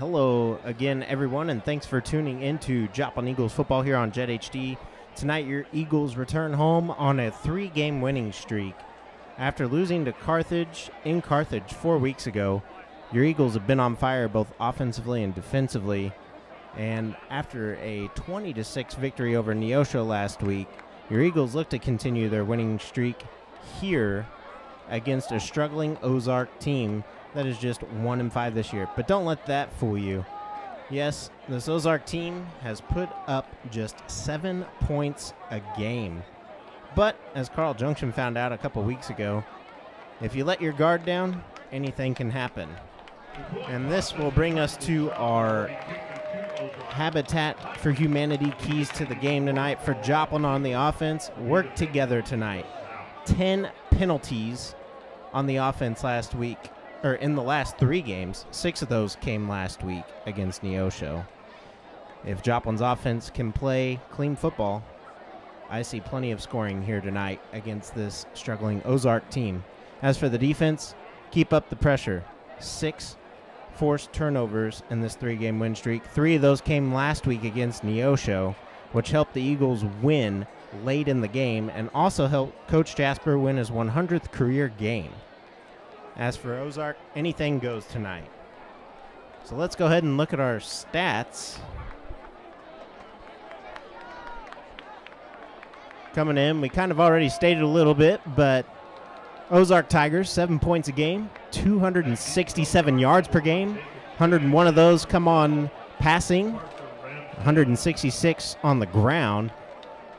Hello again, everyone, and thanks for tuning into Joplin Eagles football here on Jet HD. Tonight, your Eagles return home on a 3-game winning streak. After losing to Carthage in Carthage 4 weeks ago, your Eagles have been on fire both offensively and defensively. And after a 20-6 victory over Neosho last week, your Eagles look to continue their winning streak here against a struggling Ozark team that is just 1-5 this year. But don't let that fool you. Yes, this Ozark team has put up just 7 points a game. But as Carl Junction found out a couple weeks ago, if you let your guard down, anything can happen. And this will bring us to our Habitat for Humanity keys to the game tonight. For Joplin on the offense, work together tonight. 10 penalties on the offense last week, or in the last 3 games. 6 of those came last week against Neosho. If Joplin's offense can play clean football, I see plenty of scoring here tonight against this struggling Ozark team. As for the defense, keep up the pressure. 6 forced turnovers in this 3-game win streak. 3 of those came last week against Neosho, which helped the Eagles win late in the game and also helped Coach Jasper win his 100th career game. As for Ozark, anything goes tonight. So let's go ahead and look at our stats. Coming in, we kind of already stated a little bit, but Ozark Tigers, 7 points a game, 267 yards per game. 101 of those come on passing, 166 on the ground.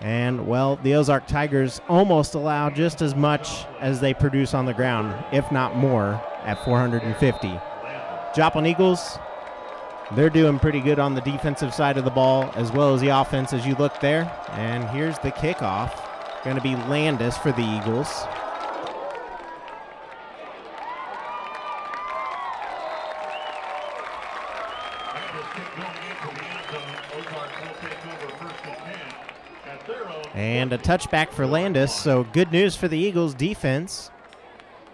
And, well, the Ozark Tigers almost allow just as much as they produce on the ground, if not more, at 450. Joplin Eagles, they're doing pretty good on the defensive side of the ball as well as the offense as you look there. And here's the kickoff. Going to be Landis for the Eagles. And a touchback for Landis, so good news for the Eagles defense.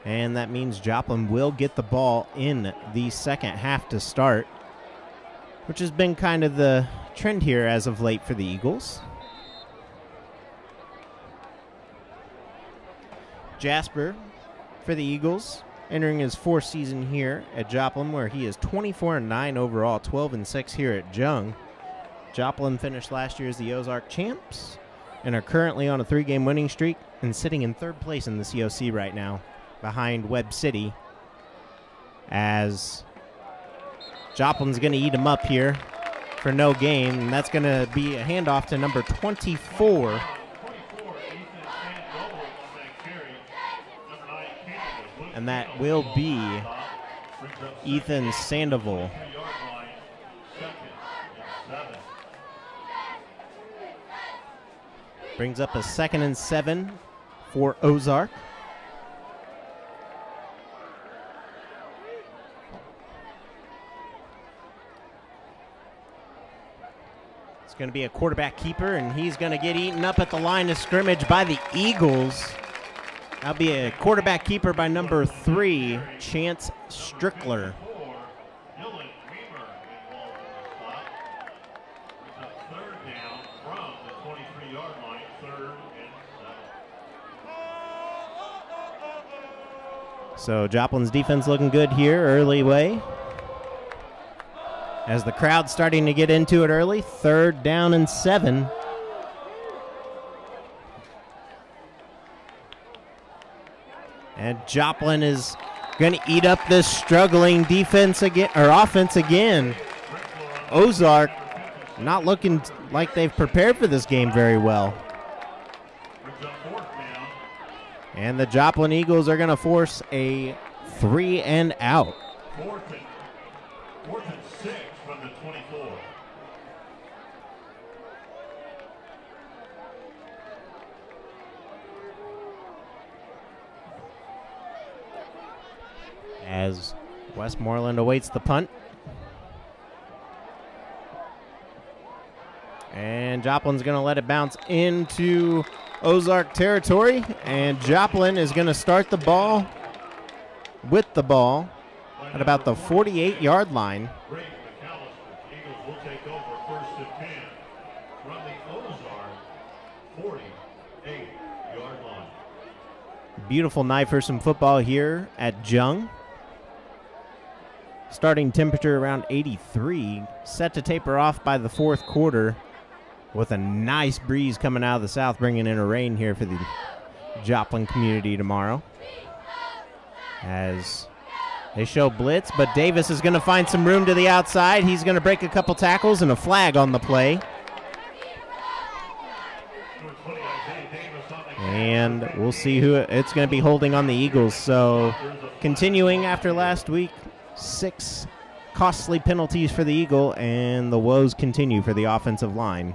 And that means Joplin will get the ball in the second half to start, which has been kind of the trend here as of late for the Eagles. Jasper for the Eagles, entering his 4th season here at Joplin, where he is 24-9 overall, 12-6 here at Jung. Joplin finished last year as the Ozark champs and are currently on a 3-game winning streak and sitting in 3rd place in the COC right now, behind Webb City, as Joplin's going to eat him up here for no gain, and that's going to be a handoff to number 24. And that will be Ethan Sandoval. Brings up a 2nd and 7 for Ozark. It's going to be a quarterback keeper, and he's going to get eaten up at the line of scrimmage by the Eagles. That'll be a quarterback keeper by number 3, Chance Strickler. So Joplin's defense looking good here, early way. As the crowd's starting to get into it early, 3rd down and 7. And Joplin is going to eat up this struggling defense again, or offense again. Ozark not looking like they've prepared for this game very well. And the Joplin Eagles are going to force a 3 and out. 4th and 6 from the 24. As Westmoreland awaits the punt. And Joplin's going to let it bounce into Ozark territory, and Joplin is going to start the ball with the ball at about the 48-yard line. will take over first and 10 from the Ozark 48-yard line. Beautiful night for some football here at Jung. Starting temperature around 83, set to taper off by the fourth quarter with a nice breeze coming out of the south, bringing in a rain here for the Joplin community tomorrow. As they show blitz, but Davis is going to find some room to the outside. He's going to break a couple tackles and a flag on the play. And we'll see who it's going to be holding on the Eagles. So continuing after last week, 6 costly penalties for the Eagle, and the woes continue for the offensive line.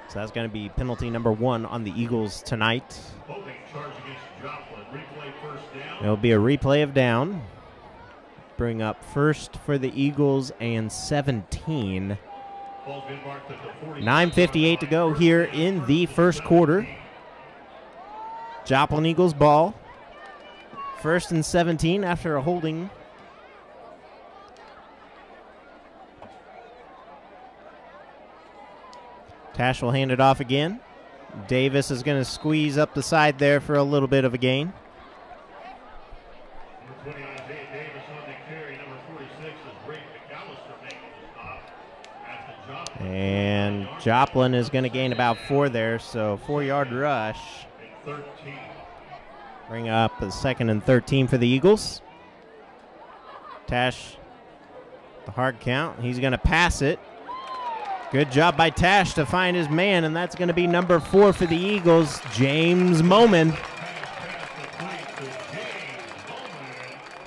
So that's going to be penalty number 1 on the Eagles tonight. It'll be a replay of down. Bring up first for the Eagles and 17. 9:58 to go here in the first quarter. Joplin Eagles ball. First and 17 after a holding. Tash will hand it off again. Davis is going to squeeze up the side there for a little bit of a gain. And Joplin is going to gain about 4 there, so 4-yard rush. Bring up a second and 13 for the Eagles. Tash, the hard count. He's going to pass it. Good job by Tash to find his man, and that's going to be number 4 for the Eagles, James Moman.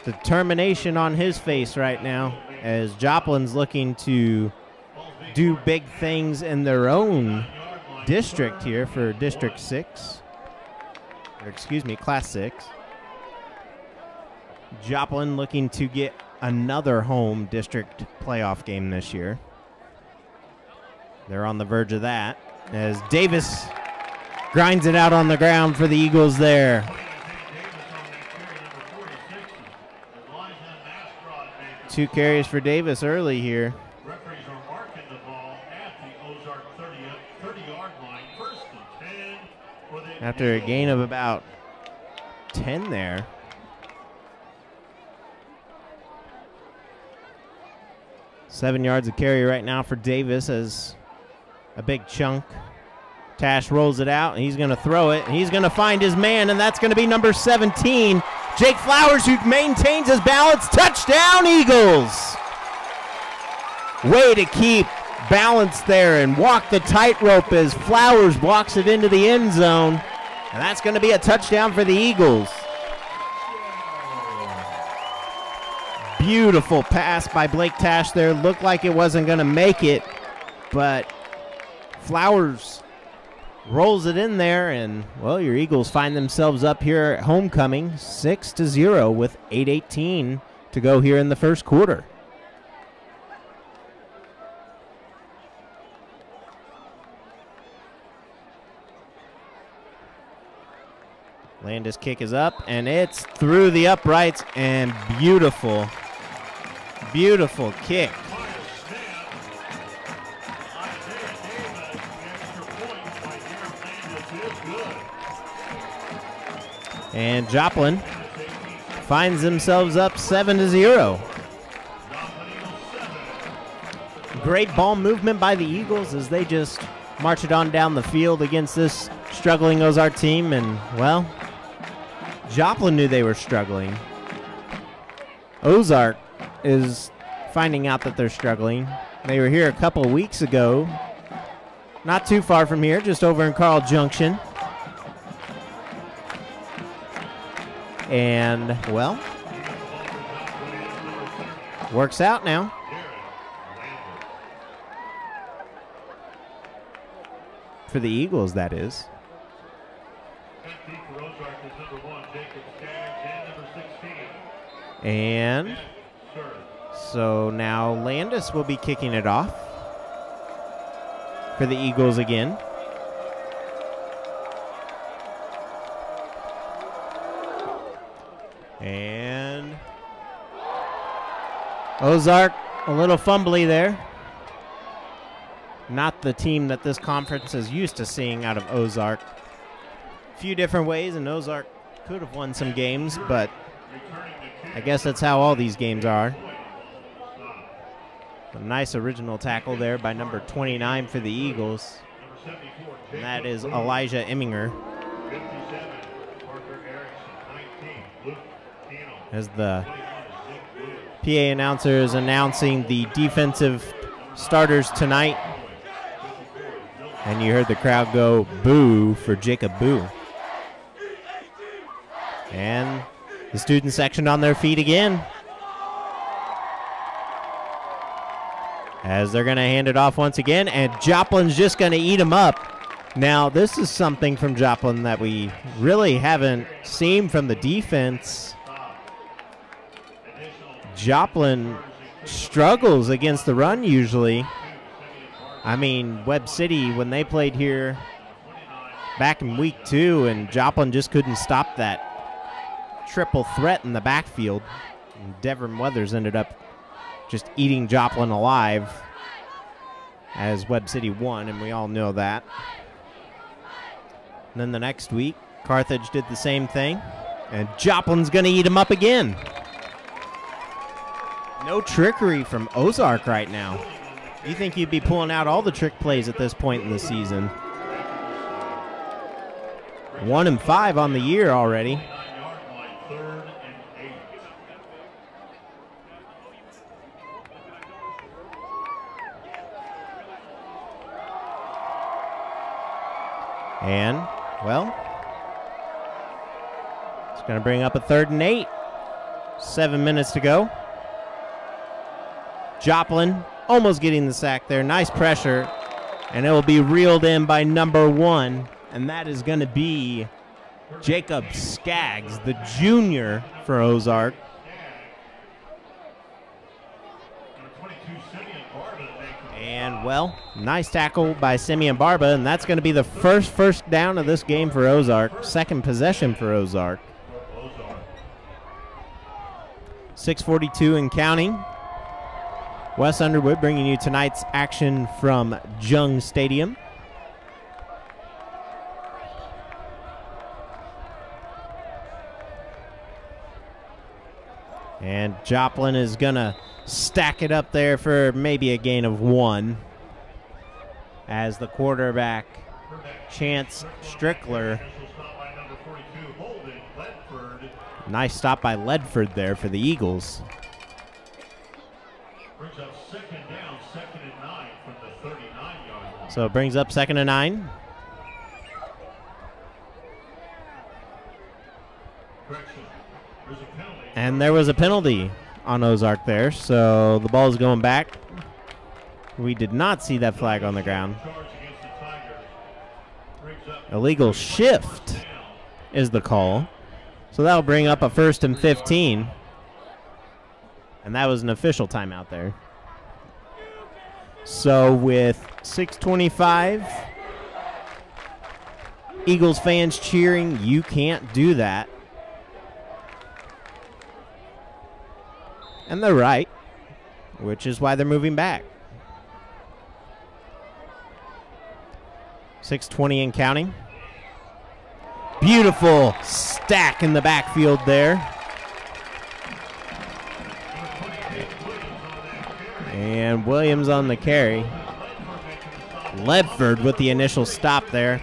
Determination on his face right now as Joplin's looking to do big things in their own district here for District 6. Or excuse me, Class 6. Joplin looking to get another home district playoff game this year. They're on the verge of that as Davis grinds it out on the ground for the Eagles there. 2 carries for Davis early here. After a gain of about 10 there. Seven yards of carry right now for Davis as a big chunk. Tash rolls it out, and he's going to throw it. And he's going to find his man, and that's going to be number 17, Jake Flowers, who maintains his balance. Touchdown, Eagles! Way to keep balance there and walk the tightrope as Flowers walks it into the end zone. And that's going to be a touchdown for the Eagles. Beautiful pass by Blake Tash there. Looked like it wasn't going to make it, but Flowers rolls it in there, and, well, your Eagles find themselves up here at homecoming 6-0 with 8:18 to go here in the first quarter. Landis' kick is up, and it's through the uprights, and beautiful, beautiful kick. And Joplin finds themselves up 7-0. Great ball movement by the Eagles as they just march it on down the field against this struggling Ozark team, and, well, Joplin knew they were struggling. Ozark is finding out that they're struggling. They were here a couple of weeks ago, not too far from here, just over in Carl Junction. And, well, works out now. For the Eagles, that is. And so now Landis will be kicking it off for the Eagles again. And Ozark, a little fumbly there. Not the team that this conference is used to seeing out of Ozark. A few different ways, and Ozark could have won some games, but I guess that's how all these games are. A nice original tackle there by number 29 for the Eagles. And that is Elijah Emminger. As the PA announcer is announcing the defensive starters tonight. And you heard the crowd go boo for Jacob Boo. And the student section on their feet again, as they're going to hand it off once again, and Joplin's just going to eat them up. Now, this is something from Joplin that we really haven't seen from the defense. Joplin struggles against the run usually. I mean, Webb City, when they played here back in week 2, and Joplin just couldn't stop that triple threat in the backfield. And Devin Weathers ended up just eating Joplin alive as Webb City won, and we all know that. And then the next week, Carthage did the same thing, and Joplin's going to eat him up again. No trickery from Ozark right now. You think you'd be pulling out all the trick plays at this point in the season. 1-5 on the year already. And, well, it's going to bring up a 3rd and 8. 7 minutes to go. Joplin almost getting the sack there. Nice pressure. And it will be reeled in by number 1. And that is going to be Jacob Skaggs, the junior for Ozark. And, well, nice tackle by Simeon Barba, and that's going to be the first down of this game for Ozark. 2nd possession for Ozark. 6:42 and counting. Wes Underwood bringing you tonight's action from Jung Stadium. And Joplin is going to stack it up there for maybe a gain of 1 as the quarterback, Chance Strickler. Nice stop by Ledford there for the Eagles. So it brings up 2nd and 9. And there was a penalty on Ozark there, so the ball is going back. We did not see that flag on the ground. Illegal shift is the call. So that'll bring up a 1st and 15. And that was an official timeout there. So with 6:25, Eagles fans cheering, you can't do that. And they're right, which is why they're moving back. 6:20 and counting. Beautiful stack in the backfield there. And Williams on the carry. Ledford with the initial stop there.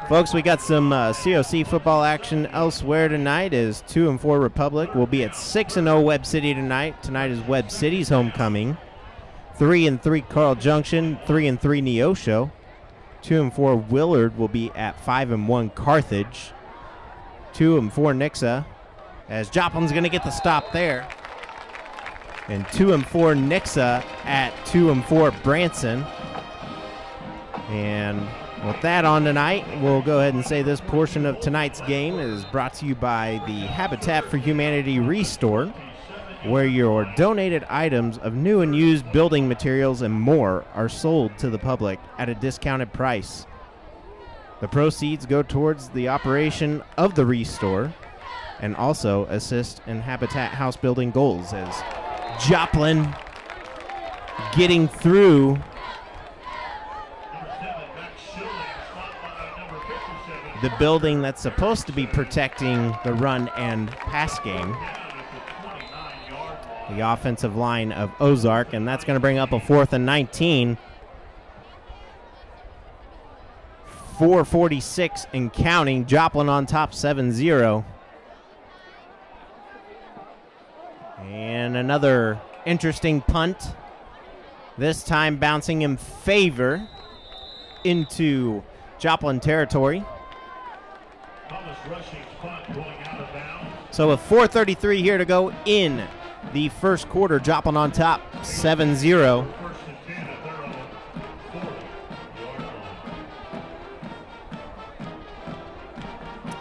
Folks, we got some COC football action elsewhere tonight as 2-4 Republic will be at 6-0 Webb City tonight. Tonight is Webb City's homecoming. 3-3 Carl Junction, 3-3 Neosho. 2-4 Willard will be at 5-1 Carthage. 2-4 Nixa, as Joplin's going to get the stop there. And 2-4 Nixa at 2-4 Branson. And with that on tonight, we'll go ahead and say this portion of tonight's game is brought to you by the Habitat for Humanity Restore, where your donated items of new and used building materials and more are sold to the public at a discounted price. The proceeds go towards the operation of the Restore and also assist in Habitat house building goals as Joplin getting through the building that's supposed to be protecting the run and pass game. The offensive line of Ozark, and that's going to bring up a 4th and 19. 4:46 and counting. Joplin on top 7-0. And another interesting punt. This time bouncing in favor into Joplin territory. So with 4:33 here to go in the first quarter, Joplin on top 7-0.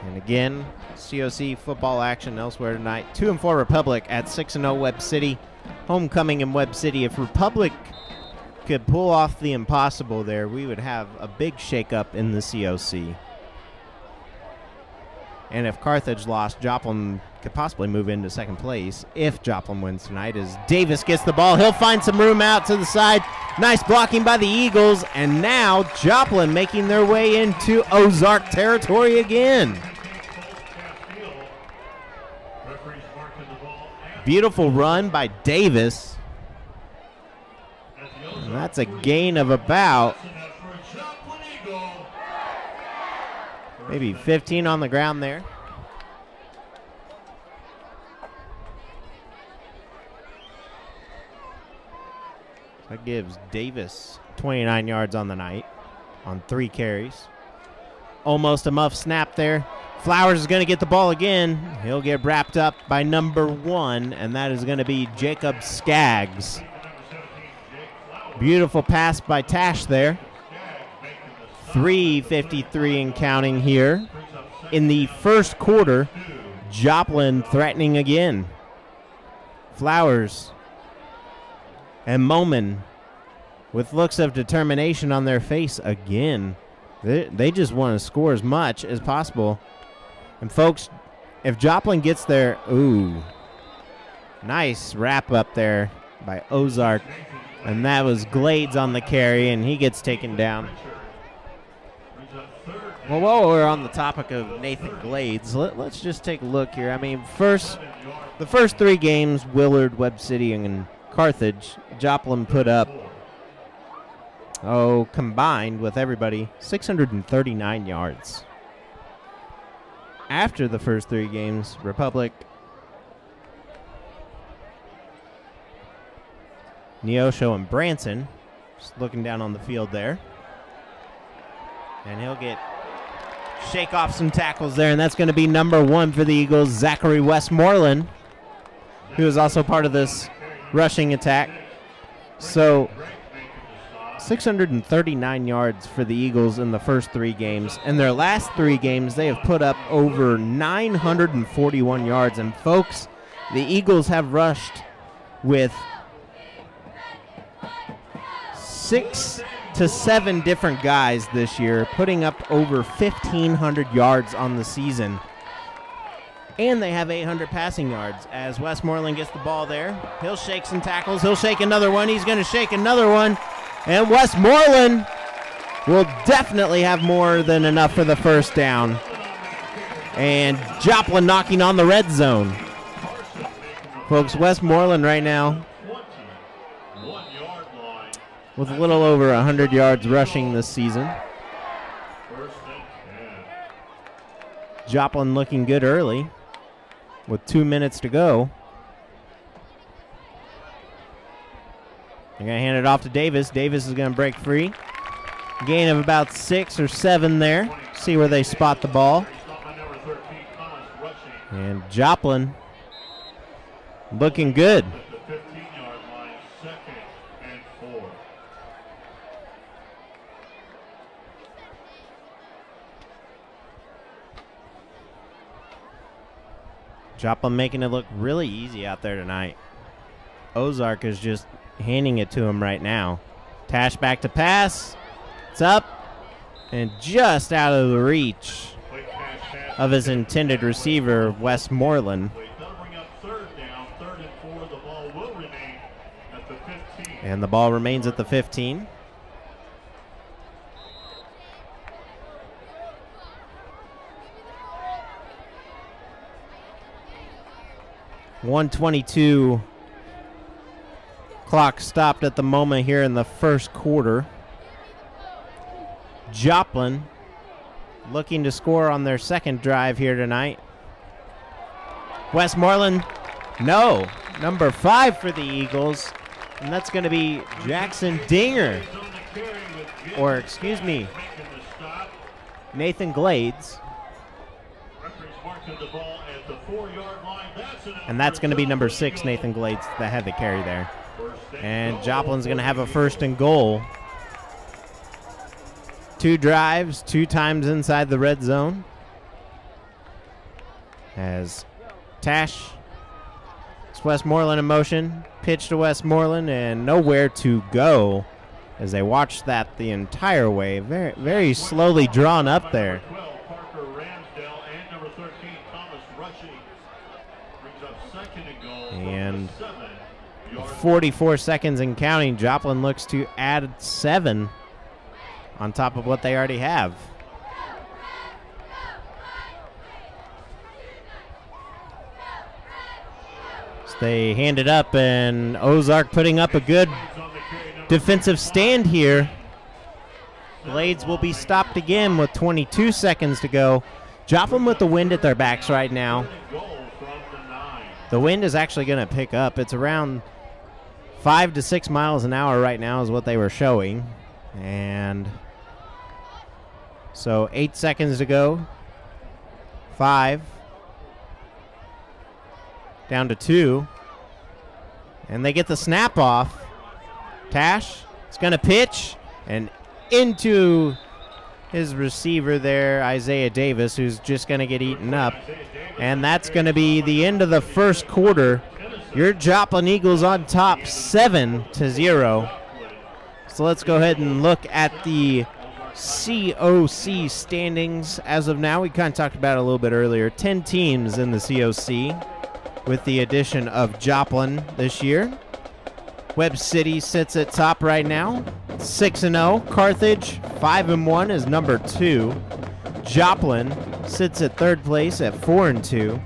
And again, COC football action elsewhere tonight. 2-4 Republic at 6-0 Webb City. Homecoming in Webb City. If Republic could pull off the impossible there, we would have a big shakeup in the COC. And if Carthage lost, Joplin could possibly move into second place if Joplin wins tonight. As Davis gets the ball, he'll find some room out to the side. Nice blocking by the Eagles, and now Joplin making their way into Ozark territory again. Beautiful run by Davis. And that's a gain of about maybe 15 on the ground there. That gives Davis 29 yards on the night on 3 carries. Almost a muff snap there. Flowers is going to get the ball again. He'll get wrapped up by number 1, and that is going to be Jacob Skaggs. Beautiful pass by Tash there. 3:53 and counting here in the first quarter. Joplin threatening again. Flowers and Moman with looks of determination on their face again. They just want to score as much as possible. And folks, if Joplin gets there, ooh, nice wrap up there by Ozark. And that was Glades on the carry, and he gets taken down. Well, while we're on the topic of Nathan Glades, let's just take a look here. I mean, the first 3 games, Willard, Webb City, and Carthage, Joplin put up, combined with everybody, 639 yards. After the first 3 games, Republic, Neosho, and Branson, just looking down on the field there. And he'll shake off some tackles there, and that's going to be number 1 for the Eagles, Zachary Westmoreland, who is also part of this rushing attack. So 639 yards for the Eagles in the first 3 games. In their last 3 games, they have put up over 941 yards. And folks, the Eagles have rushed with 6 to 7 different guys this year, putting up over 1,500 yards on the season. And they have 800 passing yards. As Westmoreland gets the ball there, he'll shake some tackles. He'll shake another one. He's going to shake another one. And Westmoreland will definitely have more than enough for the first down. And Joplin knocking on the red zone. Folks, Westmoreland right now with a little over 100 yards rushing this season. Joplin looking good early with 2 minutes to go. They're going to hand it off to Davis. Davis is going to break free. Gain of about 6 or 7 there. See where they spot the ball. And Joplin looking good. Joplin making it look really easy out there tonight. Ozark is just handing it to him right now. Tash back to pass. It's up. and just out of the reach of his intended receiver, Westmoreland. And the ball remains at the 15. .122 clock stopped at the moment here in the first quarter. Joplin looking to score on their second drive here tonight. Westmoreland, no. Number 5 for the Eagles, and that's going to be Jackson Dinger. Or, excuse me, Nathan Glades. And that's going to be number 6, Nathan Glades, that had the carry there. And Joplin's going to have a first and goal. 2 drives, 2 times inside the red zone. As Tash, it's Westmoreland in motion, pitch to Westmoreland, and nowhere to go as they watch that the entire way. Very, very slowly drawn up there. And 44 seconds and counting. Joplin looks to add 7 on top of what they already have. So they hand it up, and Ozark putting up a good defensive stand here. Glades will be stopped again with 22 seconds to go. Joplin with the wind at their backs right now. The wind is actually going to pick up. It's around 5 to 6 miles an hour right now is what they were showing. And so 8 seconds to go. 5. Down to 2. And they get the snap off. Tash is going to pitch and into his receiver there, Isaiah Davis, who's just going to get eaten up. And that's going to be the end of the first quarter. Your Joplin Eagles on top 7-0. So let's go ahead and look at the COC standings as of now. We kind of talked about it a little bit earlier. 10 teams in the COC with the addition of Joplin this year. Webb City sits at top right now, 6-0. Carthage, 5-1, is number 2. Joplin sits at third place at 4-2.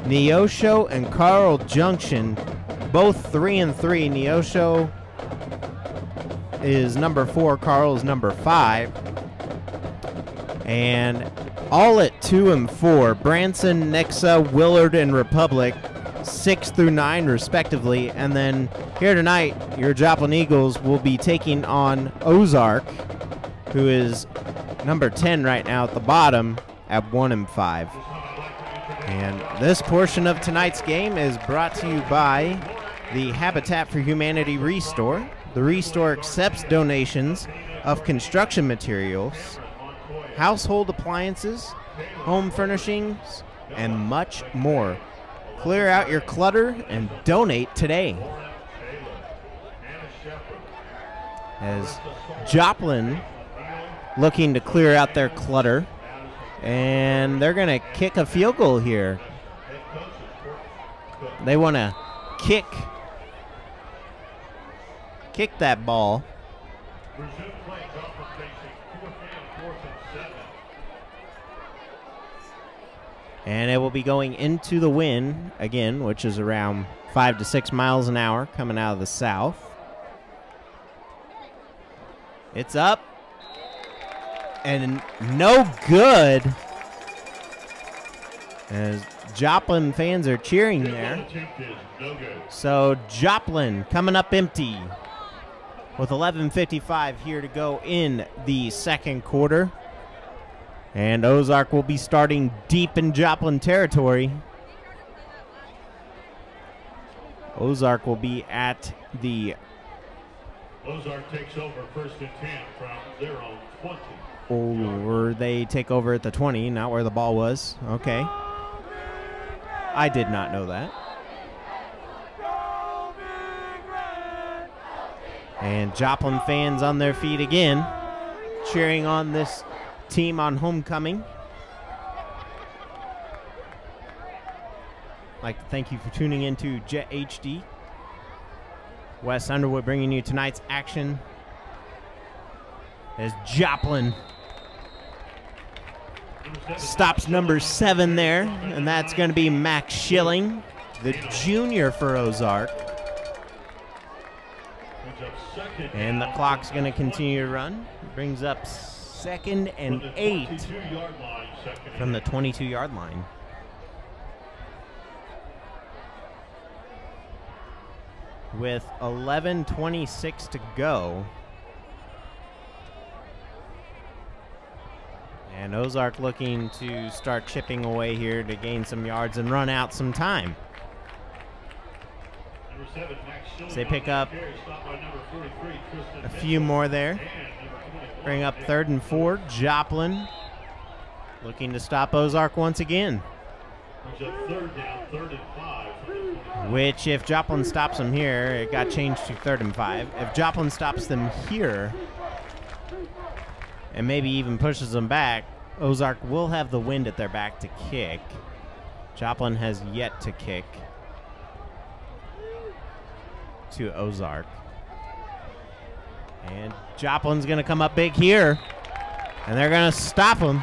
Neosho and Carl Junction, both 3-3. Neosho is number 4. Carl is number 5. And all at 2 and 4. Branson, Nixa, Willard, and Republic, 6 through 9 respectively. And then here tonight, your Joplin Eagles will be taking on Ozark, who is number 10 right now at the bottom at 1 and 5. And this portion of tonight's game is brought to you by the Habitat for Humanity Restore. The Restore accepts donations of construction materials, household appliances, home furnishings, and much more. Clear out your clutter and donate today. As Joplin looking to clear out their clutter, and they're going to kick a field goal here. They want to kick that ball. And it will be going into the wind again, which is around 5 to 6 miles an hour coming out of the south. It's up. And no good. As Joplin fans are cheering there. So Joplin coming up empty with 11:55 here to go in the second quarter. And Ozark will be starting deep in Joplin territory. Ozark will be at the... Ozark takes over 1st and 10 from their own 20. Or they take over at the 20, not where the ball was. Okay. I did not know that. And Joplin fans on their feet again, cheering on this team on homecoming. I'd like to thank you for tuning in to Jet HD. Wes Underwood bringing you tonight's action as Joplin stops number 7 there, and that's going to be Max Schilling, the junior for Ozark. And the clock's going to continue to run. Brings up 2nd and 8 from the 22-yard line. With 11:26 to go. And Ozark looking to start chipping away here to gain some yards and run out some time. So they pick up a few more there. Bring up 3rd and 4. Joplin looking to stop Ozark once again. Which, if Joplin stops them here, it got changed to 3rd and 5. If Joplin stops them here and maybe even pushes them back, Ozark will have the wind at their back to kick. Joplin has yet to kick to Ozark. And Joplin's going to come up big here, and they're going to stop him.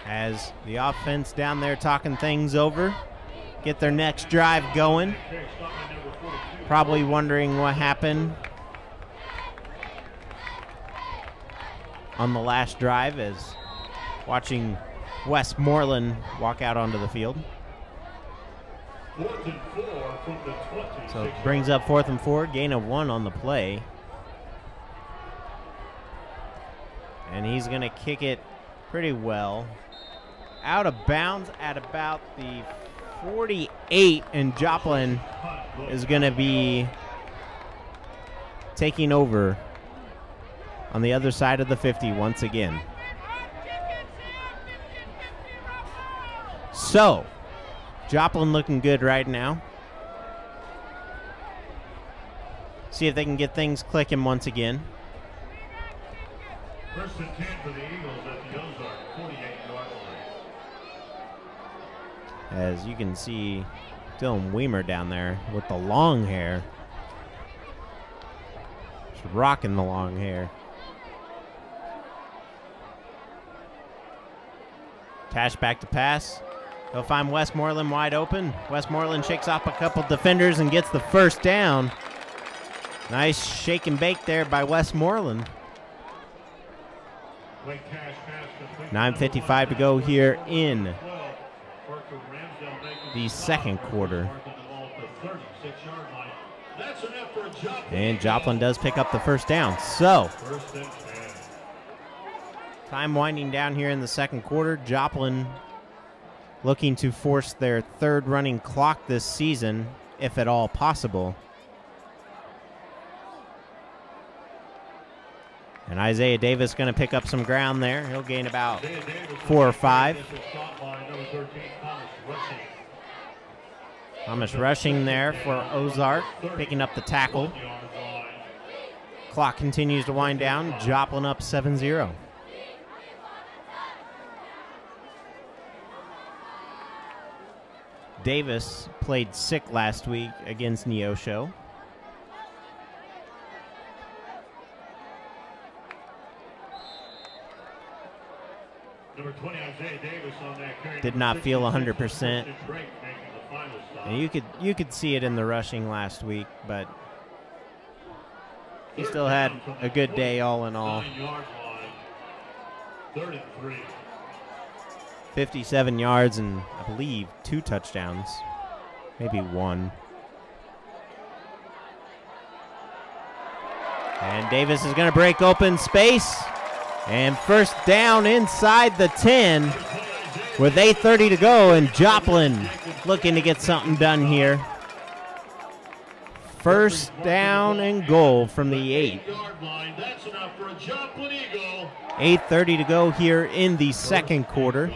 As the offense down there talking things over, get their next drive going. Probably wondering what happened on the last drive, as watching Westmoreland walk out onto the field. So it brings up 4th and 4, gain of 1 on the play. And he's going to kick it pretty well. Out of bounds at about the 48, and Joplin is going to be taking over on the other side of the 50 once again. So, Joplin looking good right now. See if they can get things clicking once again. 1st and 10 for the Eagles at the Ozark 48-yard line. As you can see, Dylan Weimer down there with the long hair. Just rocking the long hair. Tash back to pass. He'll find Westmoreland wide open. Westmoreland shakes off a couple defenders and gets the first down. Nice shake and bake there by Westmoreland. 9:55 to go here in the second quarter. And Joplin does pick up the first down. So, time winding down here in the second quarter. Joplin looking to force their 3rd running clock this season, if at all possible. And Isaiah Davis going to pick up some ground there. He'll gain about 4 or 5. Thomas rushing there for Ozark, picking up the tackle. Clock continues to wind down. Joplin up 7-0. Davis played sick last week against Neosho. Number 20, Isaiah Davis on that carry. Did not feel 100%. And you could see it in the rushing last week, but he still had a good day all in all. 3rd and 3. 57 yards and I believe 2 touchdowns, maybe 1. And Davis is going to break open space. And first down inside the 10 with 8:30 to go, and Joplin looking to get something done here. First down and goal from the 8. 8:30 to go here in the second quarter.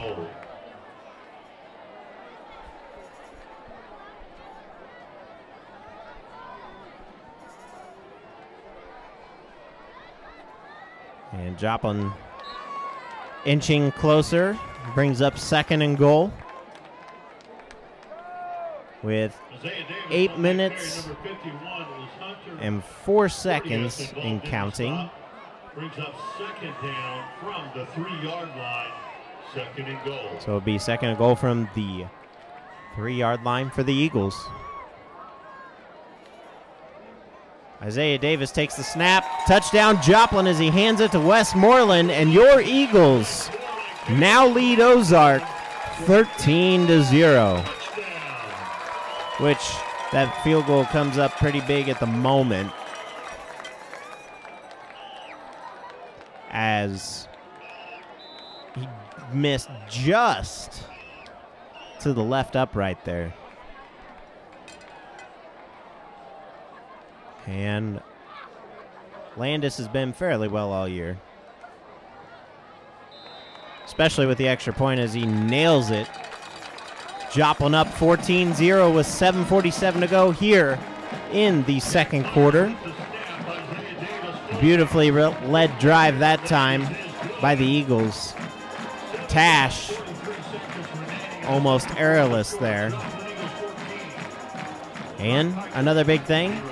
And Joplin inching closer, brings up 2nd and goal with 8 minutes and 4 seconds in counting. Brings up 2nd down from the 3-yard line, 2nd and goal. So it'll be 2nd and goal from the 3-yard line for the Eagles. Isaiah Davis takes the snap. Touchdown Joplin as he hands it to Westmoreland, and your Eagles now lead Ozark 13-0. Which that field goal comes up pretty big at the moment, as he missed just to the left upright there. And Landis has been fairly well all year, especially with the extra point as he nails it. Joplin up 14-0 with 7:47 to go here in the 2nd quarter. Beautifully led drive that time by the Eagles. Tash almost errorless there. And another big thing,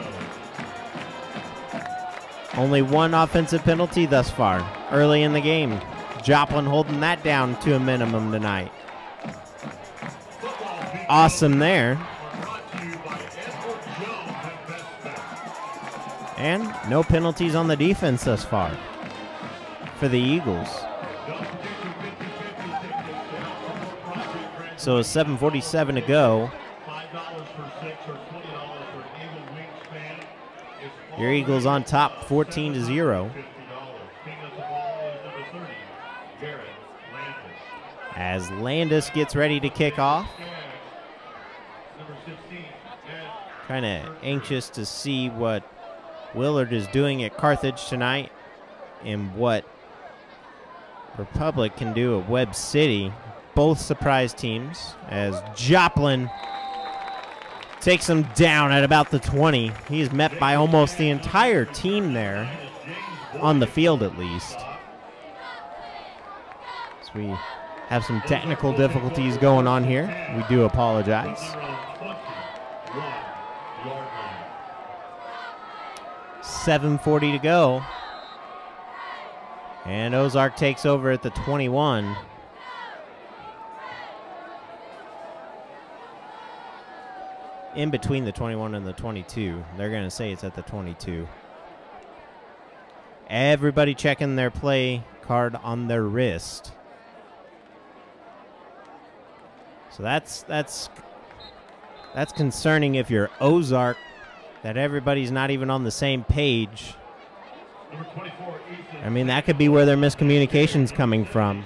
only 1 offensive penalty thus far early in the game. Joplin holding that down to a minimum tonight. Awesome there. And no penalties on the defense thus far for the Eagles. So 7:47 to go. Your Eagles on top 14-0. As Landis gets ready to kick off. Kind of anxious to see what Willard is doing at Carthage tonight and what Republic can do at Webb City. Both surprise teams, as Joplin takes him down at about the 20. He is met by almost the entire team there, on the field at least. So we have some technical difficulties going on here. We do apologize. 7:40 to go. And Ozark takes over at the 21. In between the 21 and the 22. They're going to say it's at the 22. Everybody checking their play card on their wrist. So that's concerning if you're Ozark, that everybody's not even on the same page. I mean, that could be where their miscommunication's coming from.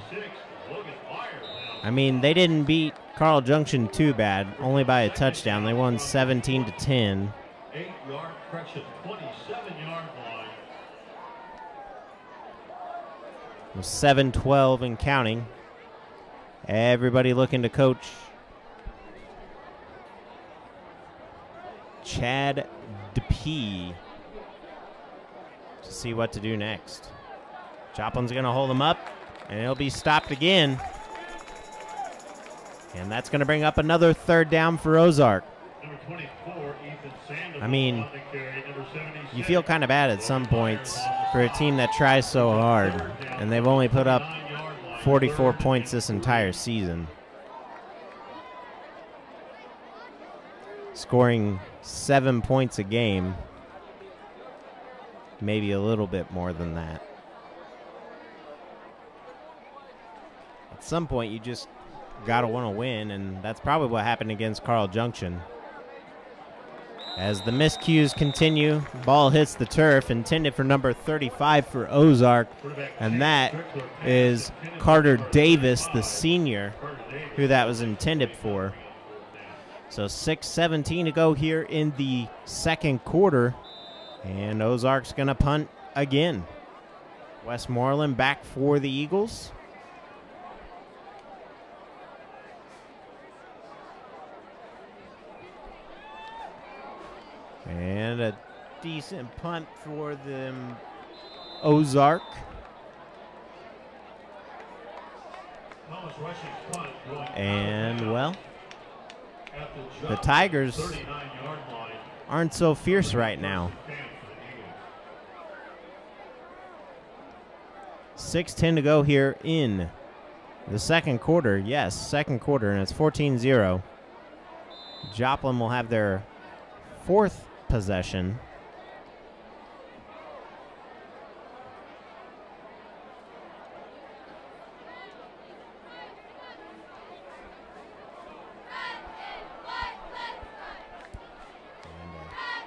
I mean, they didn't beat Carl Junction too bad, only by a touchdown. They won 17-10. 8-yard pressure, 27-yard line. 7-12 and counting. Everybody looking to coach Chad DeP to see what to do next. Joplin's going to hold him up, and he'll be stopped again. And that's going to bring up another 3rd down for Ozark. Number 24, Ethan Sandoval. I mean, you feel kind of bad at some points for a team that tries so hard, and they've only put up 44 points this entire season. Scoring 7 points a game, maybe a little bit more than that. At some point, you just gotta want to win, and that's probably what happened against Carl Junction. As the miscues continue, ball hits the turf, intended for number 35 for Ozark, and that is Carter Davis, the senior, who that was intended for. So 6:17 to go here in the 2nd quarter, and Ozark's going to punt again. Westmoreland back for the Eagles. And a decent punt for them, Ozark. And, well, the Tigers aren't so fierce right now. 6:10 to go here in the second quarter. Yes, second quarter, and it's 14-0. Joplin will have their fourth possession.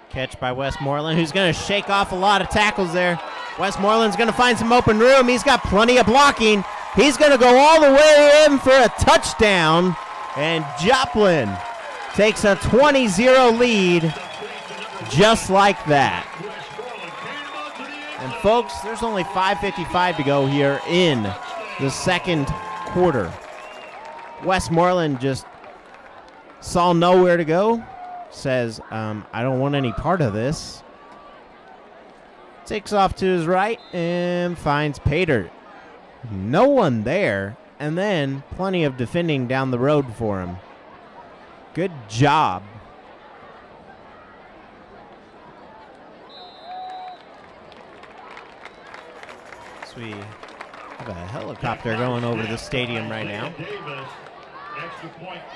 Catch by Westmoreland, who's going to shake off a lot of tackles there. Westmoreland's going to find some open room. He's got plenty of blocking. He's going to go all the way in for a touchdown. And Joplin takes a 20-0 lead just like that. And folks, there's only 5:55 to go here in the second quarter. Westmoreland just saw nowhere to go. Says, I don't want any part of this. Takes off to his right and finds Pater. No one there, and then plenty of defending down the road for him. Good job. So we have a helicopter going over the stadium right now.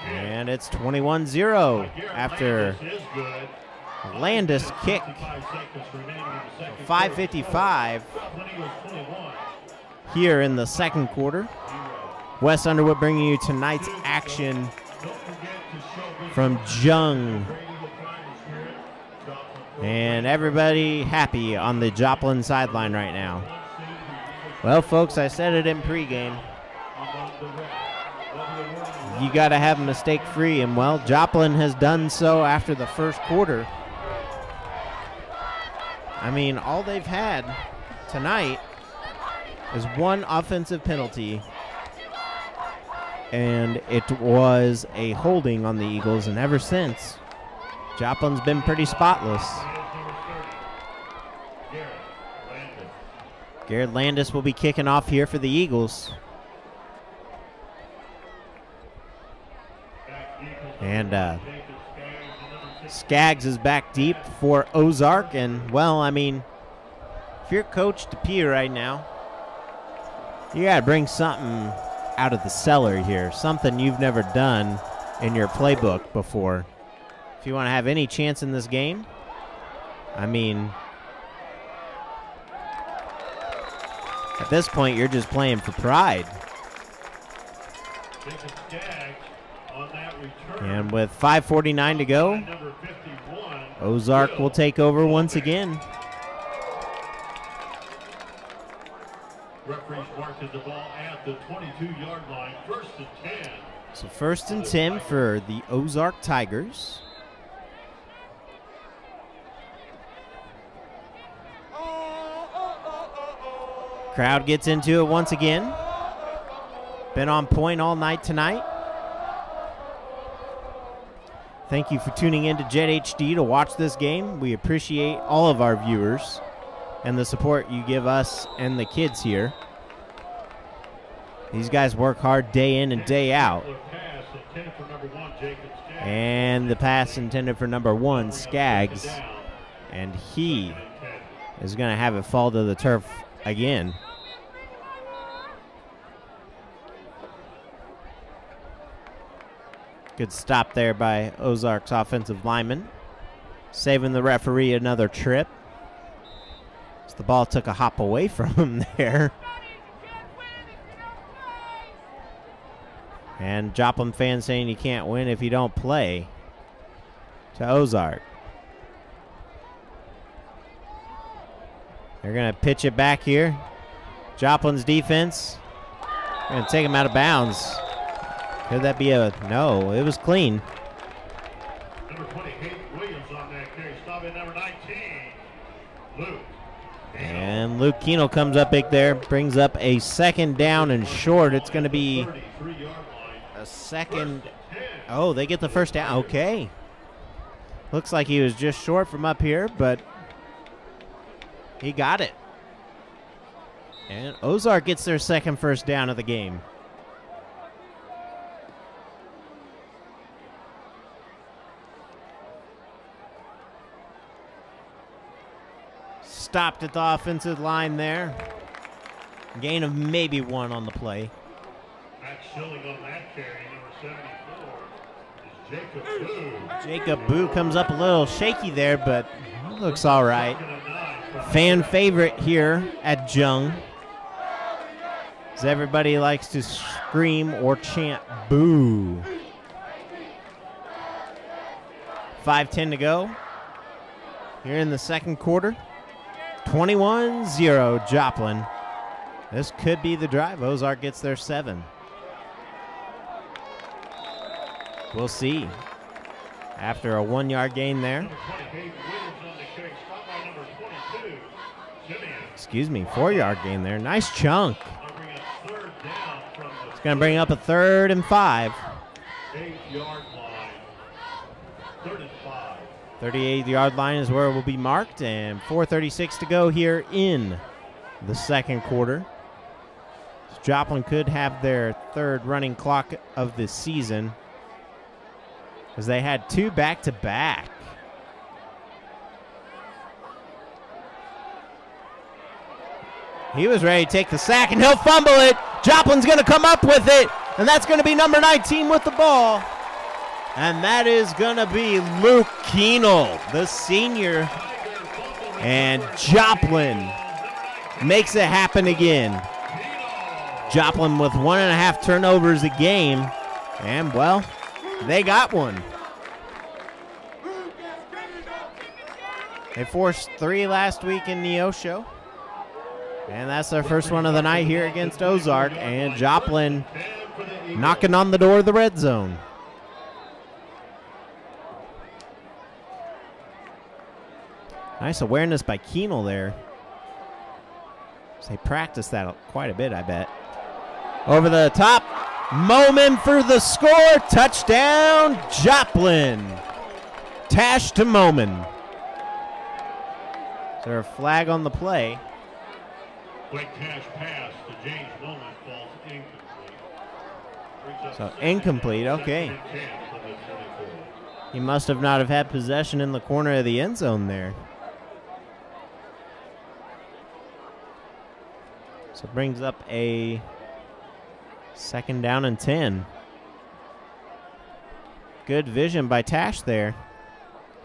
And it's 21-0 after Landis kick. 5:55 here in the second quarter. Wes Underwood bringing you tonight's action from Jung. And everybody happy on the Joplin sideline right now. Well, folks, I said it in pregame. You got to have mistake-free, and, well, Joplin has done so after the first quarter. I mean, all they've had tonight is one offensive penalty, and it was a holding on the Eagles, and ever since, Joplin's been pretty spotless. Garrett Landis will be kicking off here for the Eagles. And Skaggs is back deep for Ozark. And, well, I mean, if you're Coach DePere right now, you got to bring something out of the cellar here, something you've never done in your playbook before. If you want to have any chance in this game, I mean, at this point, you're just playing for pride. And with 5:49 to go, Ozark will take over once again. Referees marked the ball at the 22-yard line, 1st and 10. So 1st and 10 for the Ozark Tigers. Crowd gets into it once again. Been on point all night tonight. Thank you for tuning in to Jet HD to watch this game. We appreciate all of our viewers and the support you give us and the kids here. These guys work hard day in and day out. And the pass intended for number 1, Skaggs. And he is going to have it fall to the turf again. Good stop there by Ozark's offensive lineman, saving the referee another trip. So the ball took a hop away from him there. And Joplin fans saying you can't win if you don't play to Ozark. They're going to pitch it back here. Joplin's defense going to take him out of bounds. Could that be a no? It was clean. Number 28 Williams on that carry. Stop at number 19, Luke. And Luke Keno comes up big there, brings up a 2nd down and short. It's going to be a second. Oh, they get the 1st down. Okay. Looks like he was just short from up here, but he got it. And Ozark gets their 2nd 1st down of the game. stopped at the offensive line there. Gain of maybe 1 on the play. Max Schilling on that carry, number 74 is Jacob Boo. Jacob Boo comes up a little shaky there, but he looks all right. Fan favorite here at Jung, as everybody likes to scream or chant boo. 5:10 to go here in the second quarter. 21-0 Joplin. This could be the drive. Ozark gets their 7. We'll see. After a 1-yard gain there. Excuse me, 4-yard gain there. Nice chunk. It's going to bring up a 3rd and 5. 8-yard line. 3rd and 5. 38-yard line is where it will be marked, and 4:36 to go here in the second quarter. Joplin could have their 3rd running clock of the season, as they had 2 back-to-back. He was ready to take the sack, and he'll fumble it. Joplin's going to come up with it, and that's going to be number 19 with the ball. And that is going to be Luke Keenel, the senior. And Joplin makes it happen again. Joplin with 1.5 turnovers a game. And, well, they got one. They forced 3 last week in Neosho. And that's their first one of the night here against Ozark. And Joplin knocking on the door of the red zone. Nice awareness by Keenel there. They practiced that quite a bit, I bet. Over the top. Moman for the score. Touchdown, Joplin. Tash to Moman. Is there a flag on the play? Quick Tash pass to James Moman falls incomplete. So incomplete, okay. He must have not have had possession in the corner of the end zone there. So it brings up a 2nd down and 10. Good vision by Tash there.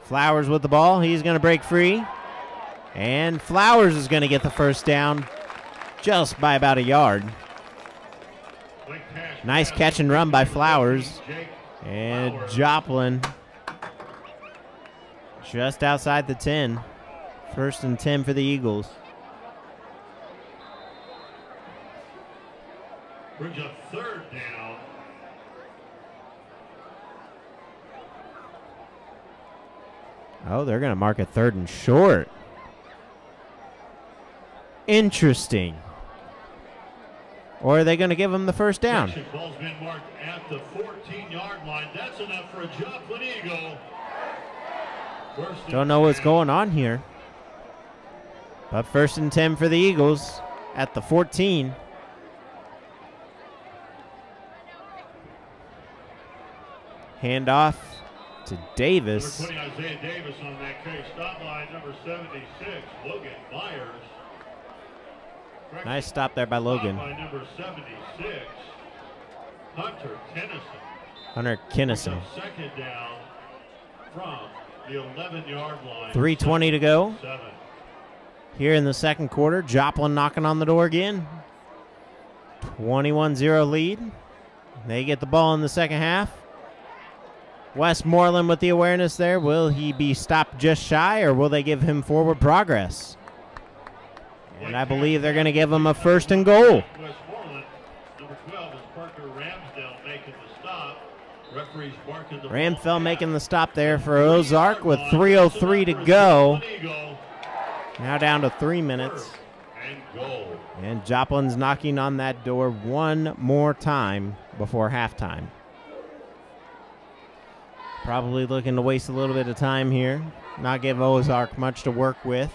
Flowers with the ball. He's going to break free. And Flowers is going to get the first down just by about a yard. Nice catch and run by Flowers. And Joplin just outside the 10. 1st and 10 for the Eagles. Brings up 3rd down. Oh, they're going to mark a 3rd and short. Interesting. Or are they going to give him the first down? Ball's been marked at the 14-yard line. That's enough for a Joplin Eagle. Don't know what's going on here. But 1st and 10 for the Eagles at the 14. Handoff to Davis. Number 20, Isaiah Davis on that carry. Stop line number 76, Logan Myers. Nice stop there by Logan. Stop line number 76, Hunter Kinnison. Hunter Kinnison. 2nd down from the 11-yard line. 3:20 to go. 7. Here in the second quarter, Joplin knocking on the door again. 21-0 lead. They get the ball in the second half. Westmoreland with the awareness there. Will he be stopped just shy, or will they give him forward progress? And I believe they're going to give him a 1st and goal. Westmoreland, number 12 is Parker Ramsdale making the stop. Referees marking the Ramfell making the stop there for Ozark with 3:03 to go. Now down to 3 minutes. And Joplin's knocking on that door one more time before halftime. Probably looking to waste a little bit of time here. Not give Ozark much to work with.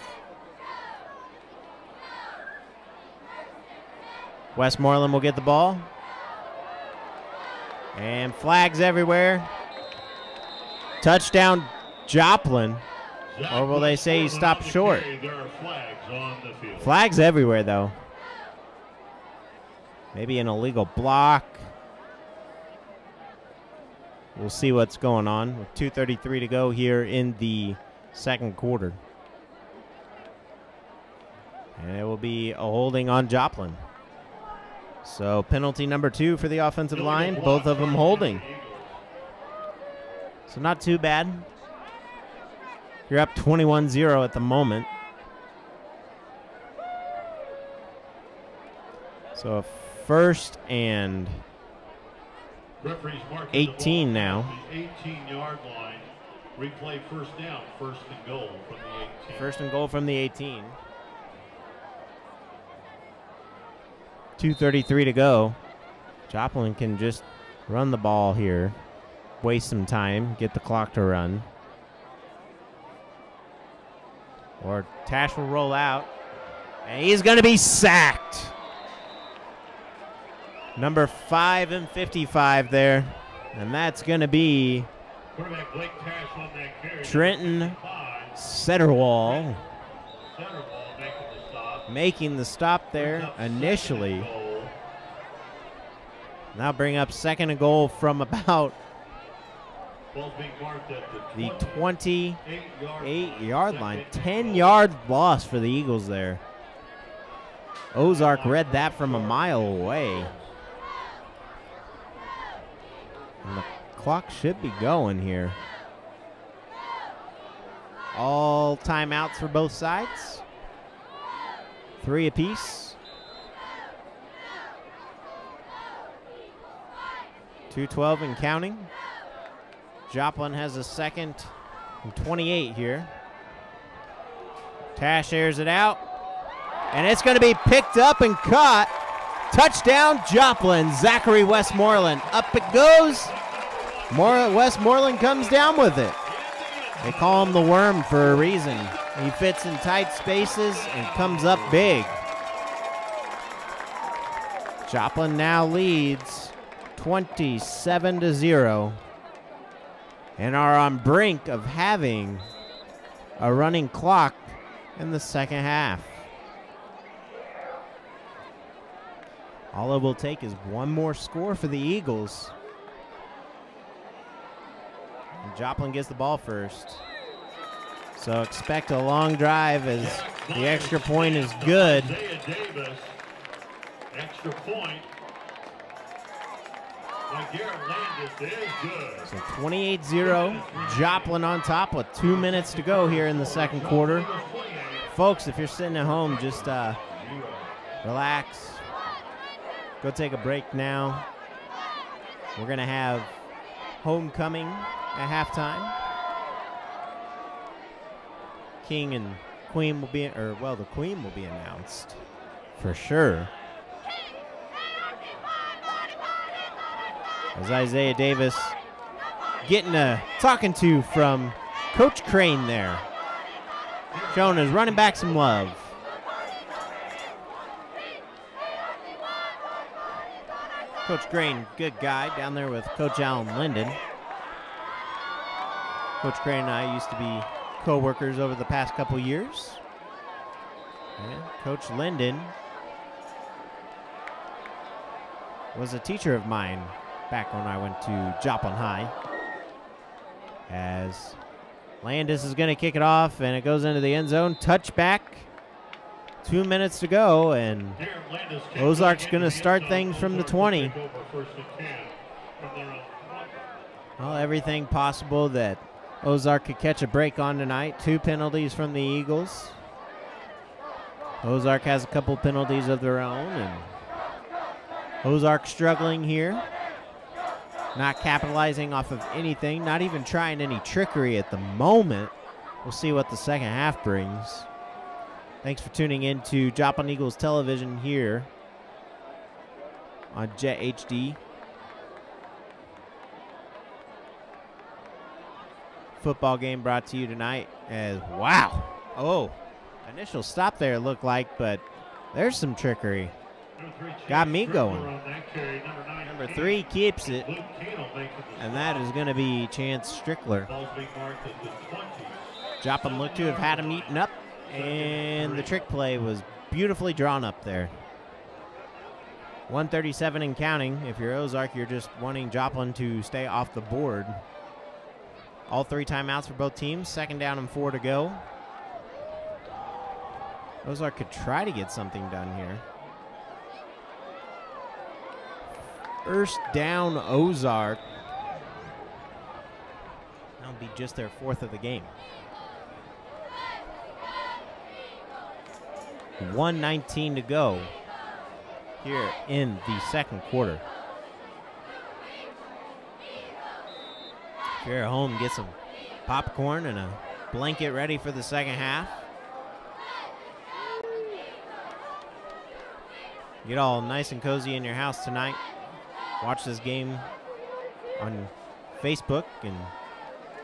Westmoreland will get the ball. And flags everywhere. Touchdown, Joplin. Or will they say he stopped short? There are flags on the field. Flags everywhere, though. Maybe an illegal block. We'll see what's going on with 2:33 to go here in the second quarter. And it will be a holding on Joplin. So penalty number 2 for the offensive line, both of them holding. So not too bad. You're up 21-0 at the moment. So a first and 18 now. 18-yard line. Replay first down, first and goal from the 18. First and goal from the 18. 2:33 to go. Joplin can just run the ball here, waste some time, get the clock to run. Or Tash will roll out, and he's going to be sacked. Number 5 and 55 there, and that's going to be Trenton Setterwall. Making the stop there initially. Now bring up second and goal from about the 28-yard line. 10-yard loss for the Eagles there. Ozark read that from a mile away. And the clock should be going here. All timeouts for both sides. 3 apiece. 2:12 and counting. Joplin has a second and 28 here. Tash airs it out, and it's going to be picked up and caught. Touchdown, Joplin. Zachary Westmoreland. Up it goes. Westmoreland comes down with it. They call him the worm for a reason. He fits in tight spaces and comes up big. Joplin now leads 27-0 and are on brink of having a running clock in the second half. All it will take is one more score for the Eagles. And Joplin gets the ball first. So expect a long drive as the extra point is good. Extra point. So 28-0, Joplin on top with 2 minutes to go here in the second quarter. Folks, if you're sitting at home, just relax. Go take a break now. We're going to have homecoming at halftime. King and Queen will be, the Queen will be announced for sure. As Isaiah Davis getting a talking to from Coach Crane there. Showing his running back some love. Coach Crane, good guy down there with Coach Alan Linden. Coach Crane and I used to be co-workers over the past couple years. And Coach Linden was a teacher of mine back when I went to Joplin High. As Landis is going to kick it off, and it goes into the end zone. Touchback. 2 minutes to go, and Ozark's going to start things from the 20. Well, everything possible that Ozark could catch a break on tonight. 2 penalties from the Eagles. Ozark has a couple penalties of their own, and Ozark struggling here. Not capitalizing off of anything, not even trying any trickery at the moment. We'll see what the second half brings. Thanks for tuning in to Joplin Eagles Television here on Jet HD. Football game brought to you tonight as, wow. Oh, initial stop there looked like, but there's some trickery. Got me going. Number 3 keeps it, and that is going to be Chance Strickler. Joplin looked to have had him eaten up, and the trick play was beautifully drawn up there. 137 and counting. If you're Ozark, you're just wanting Joplin to stay off the board. All 3 timeouts for both teams. 2nd down and 4 to go. Ozark could try to get something done here. 1st down, Ozark. That'll be just their 4th of the game. 1:19 to go here in the 2nd quarter. If you're at home, get some popcorn and a blanket ready for the 2nd half. Get all nice and cozy in your house tonight. Watch this game on Facebook and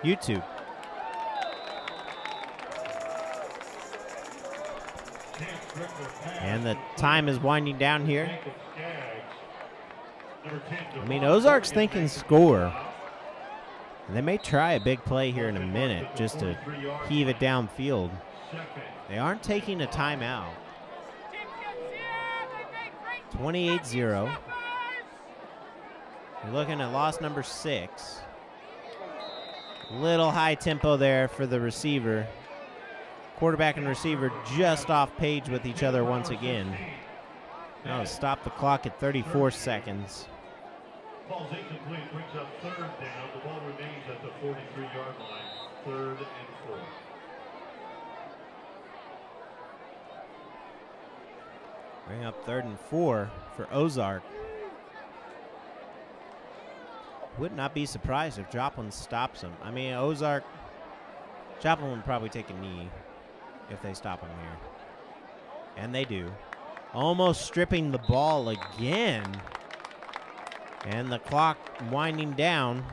YouTube. And the time is winding down here. I mean, Ozark's thinking score. And they may try a big play here in a minute just to heave it downfield. They aren't taking a timeout. 28-0. You're looking at loss number 6. Little high tempo there for the receiver. Quarterback and receiver just off page with each other once again. Now stop the clock at 34 seconds. Ball's incomplete, brings up 3rd down. The ball remains at the 43-yard line. 3rd and 4. Bring up 3rd and 4 for Ozark. Would not be surprised if Joplin stops him. I mean, Joplin would probably take a knee if they stop him here. And they do. Almost stripping the ball again. And the clock winding down.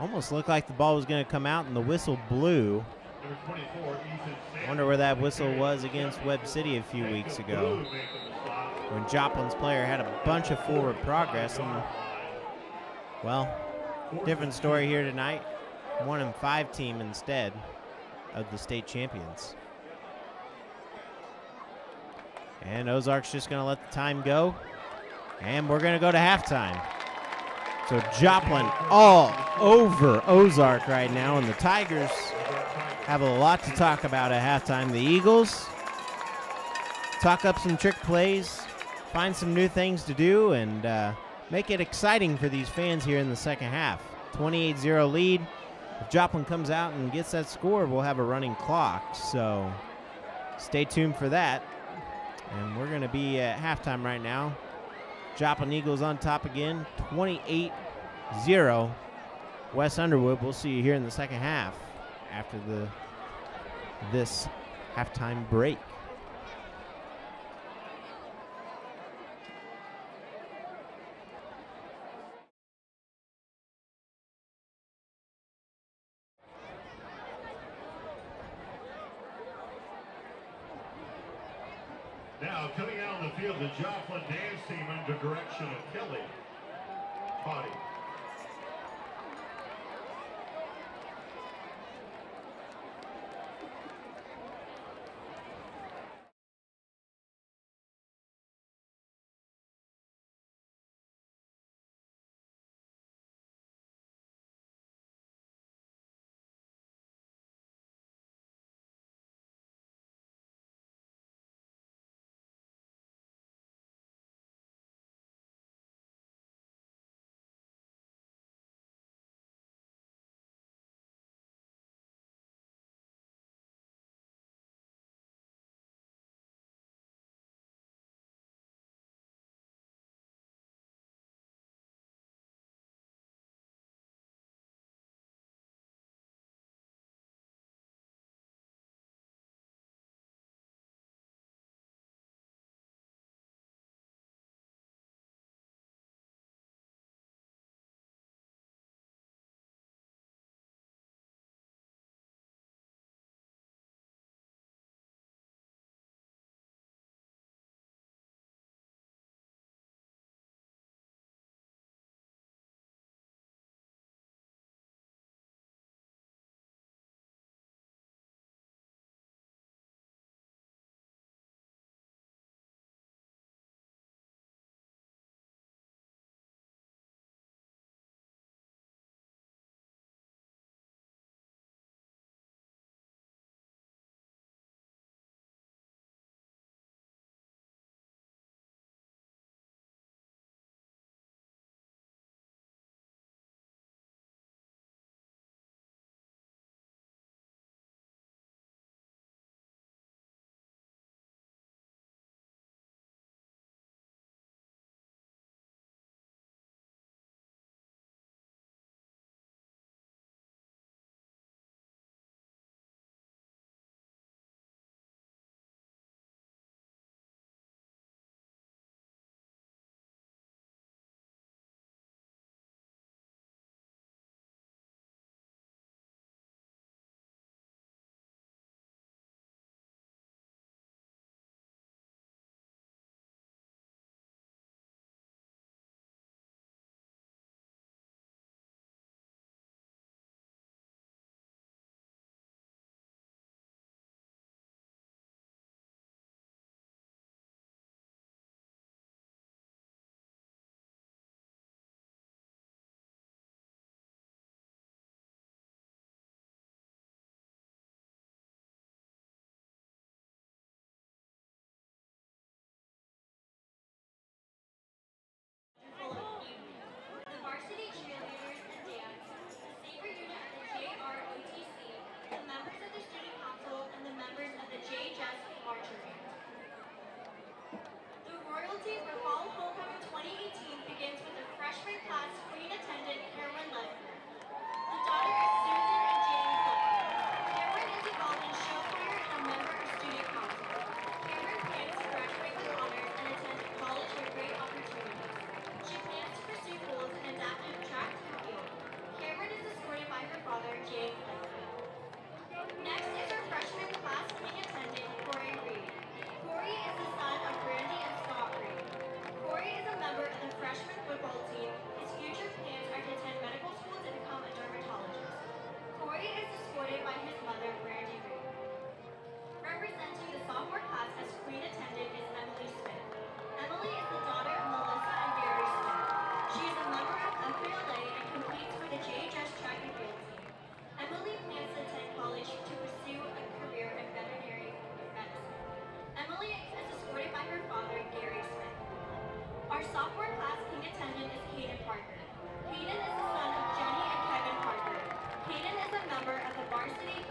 Almost looked like the ball was going to come out and the whistle blew. I wonder where that whistle was against Webb City a few weeks ago, when Joplin's player had a bunch of forward progress. And, well, different story here tonight. 1-5 team instead of the state champions. And Ozark's just going to let the time go. And we're going to go to halftime. So Joplin all over Ozark right now, and the Tigers have a lot to talk about at halftime. The Eagles talk up some trick plays, find some new things to do, and make it exciting for these fans here in the 2nd half. 28-0 lead. If Joplin comes out and gets that score, we'll have a running clock. So stay tuned for that. And we're going to be at halftime right now. Joplin Eagles on top again, 28-0. West Underwood, we'll see you here in the 2nd half after this halftime break. Now coming out on the field, the Joplin dance team under direction of Kelly Potty.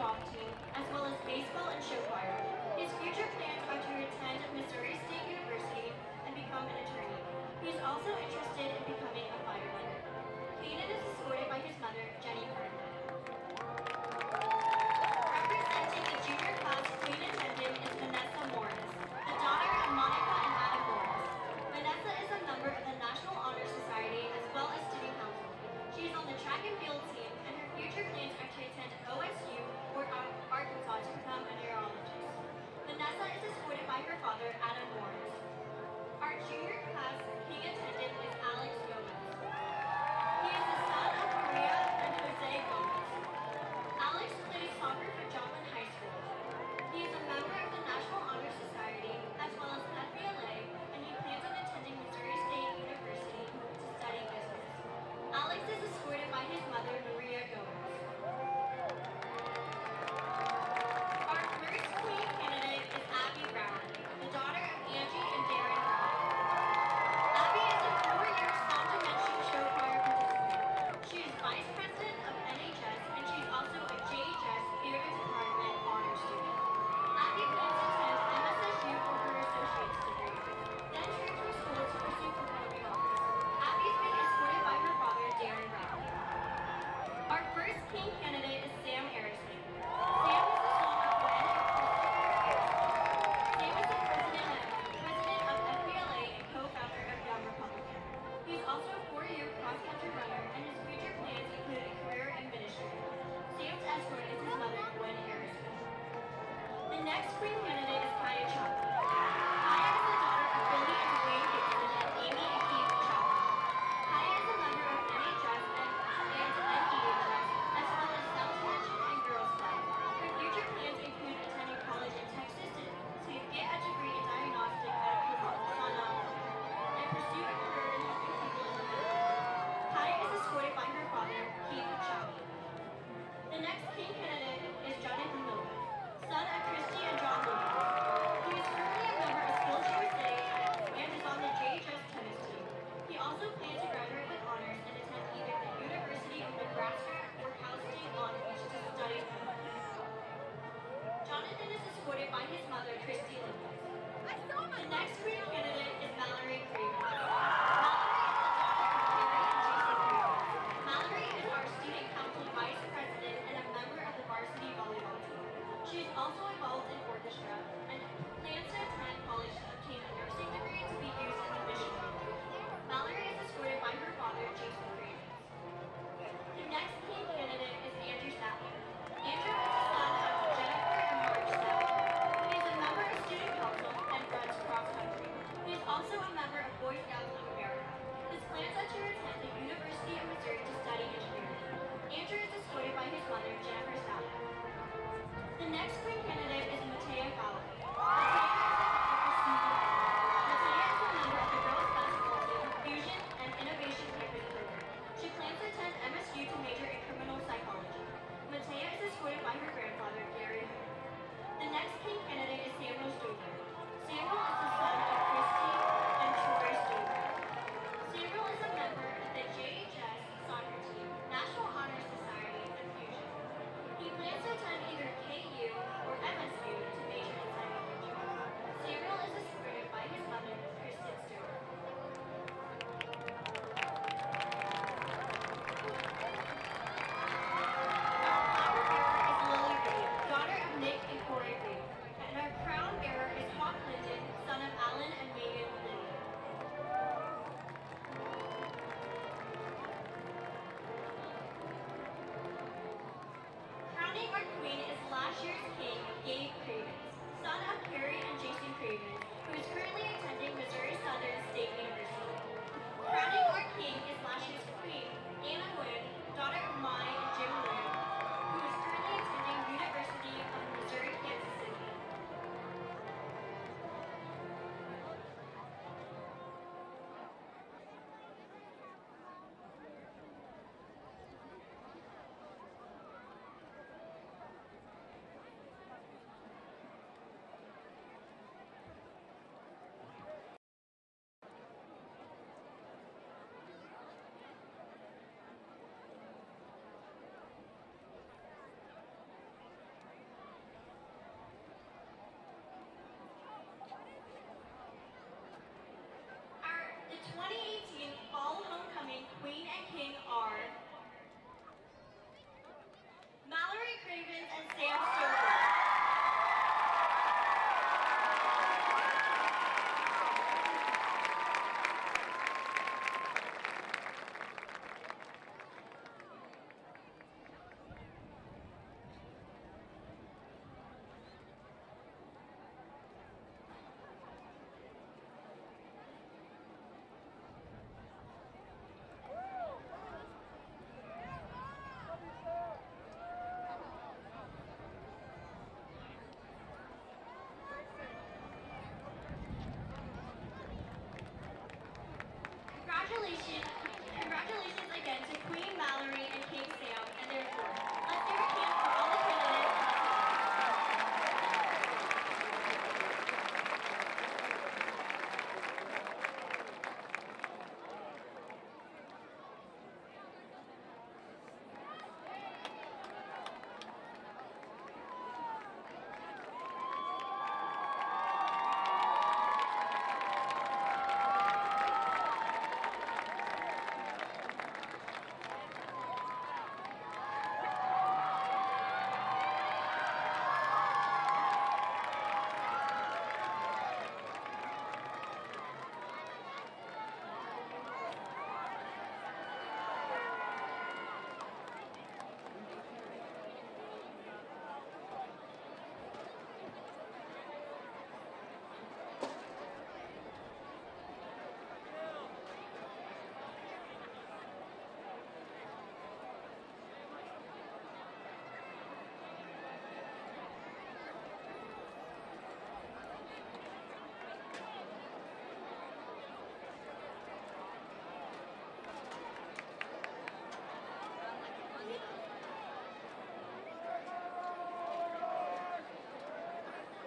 kickoff team, as well as baseball and show choir. His future plans are to attend Missouri State University and become an attorney. He is also interested in becoming a firefighter. Kaden is escorted by his mother, Jenny Carter. Representing the junior class queen attendant is Vanessa Morris, the daughter of Monica and Adam Morris. Vanessa is a member of the National Honor Society as well as student council. She is on the track and field team, and her future plans are to attend OSU or Arkansas to become a neurologist. Vanessa is escorted by her father, Adam Morris. Our junior class king attendant is Alex Gomez. He is the son of Maria and Jose Gomez. Alex plays soccer for Joplin High School. He is a member of the National Honor Society as well as FBLA, and he plans on attending Missouri State University to study business. Alex is escorted by his mother, Maria Gomez. Our first queen candidate is Abby Brown, the daughter of Angie and Darren Brown. Abby is a 4-year Sound Dimension show choir participant. She is vice president of NHS, and she is also a JHS Theater Department honor student. Abby plans to attend MSSU for her associate's degree, then transfer schools to pursue performing arts. Abby's been escorted by her father, Darren Brown. Our first king candidate is Sam Harrison. Sam is the son of Glenn and Kristen Harrison. Sam is the president of FBLA and co-founder of Young Republican. He is also a 4-year cross-country runner, and his future plans include a career in ministry. Sam's escort is his mother, Gwen Harrison. The next queen candidate is Kaya Joplin. Kaya is the daughter of Billy and Dwayne Gibson and Amy and Keith Joplin. Kaya is a member of NHS and NEHS, as well as Sound Dimension and Girls Club. Her future plans include attending college in Texas to get a degree in diagnostic medical sonography and pursue a career in helping people in the medical field. Kaya is escorted by her father, Keith Joplin. The next king candidate is Jonathan Lewis, son of Christy and John Lewis. He is currently a member of Skills USA and is on the JHS tennis team. He also plans to graduate with honors and attend either the University of Nebraska or Cal State Long Beach to study tennis. Jonathan is escorted by his mother, Christy Lewis. The next queen candidate is Mallory Cravens. Mallory is our student council vice president and a member of the Varsity volleyball team. She is also involved in orchestra and plans to attend college to obtain a nursing degree to be used in the mission field. Mallory is escorted by her father, Jason Cravens. The next king candidate is Andrew Sattler. Andrew is the son of Jennifer and Mark Sattler. He is a member of student council and runs cross country. He is also a member of Boy Scouts of America. His plans are to attend the University of Missouri to study engineering. Andrew is escorted by his mother, Jennifer Sattler. The next queen candidate is Matea Fowler. Matea is the daughter of Susan Fowler.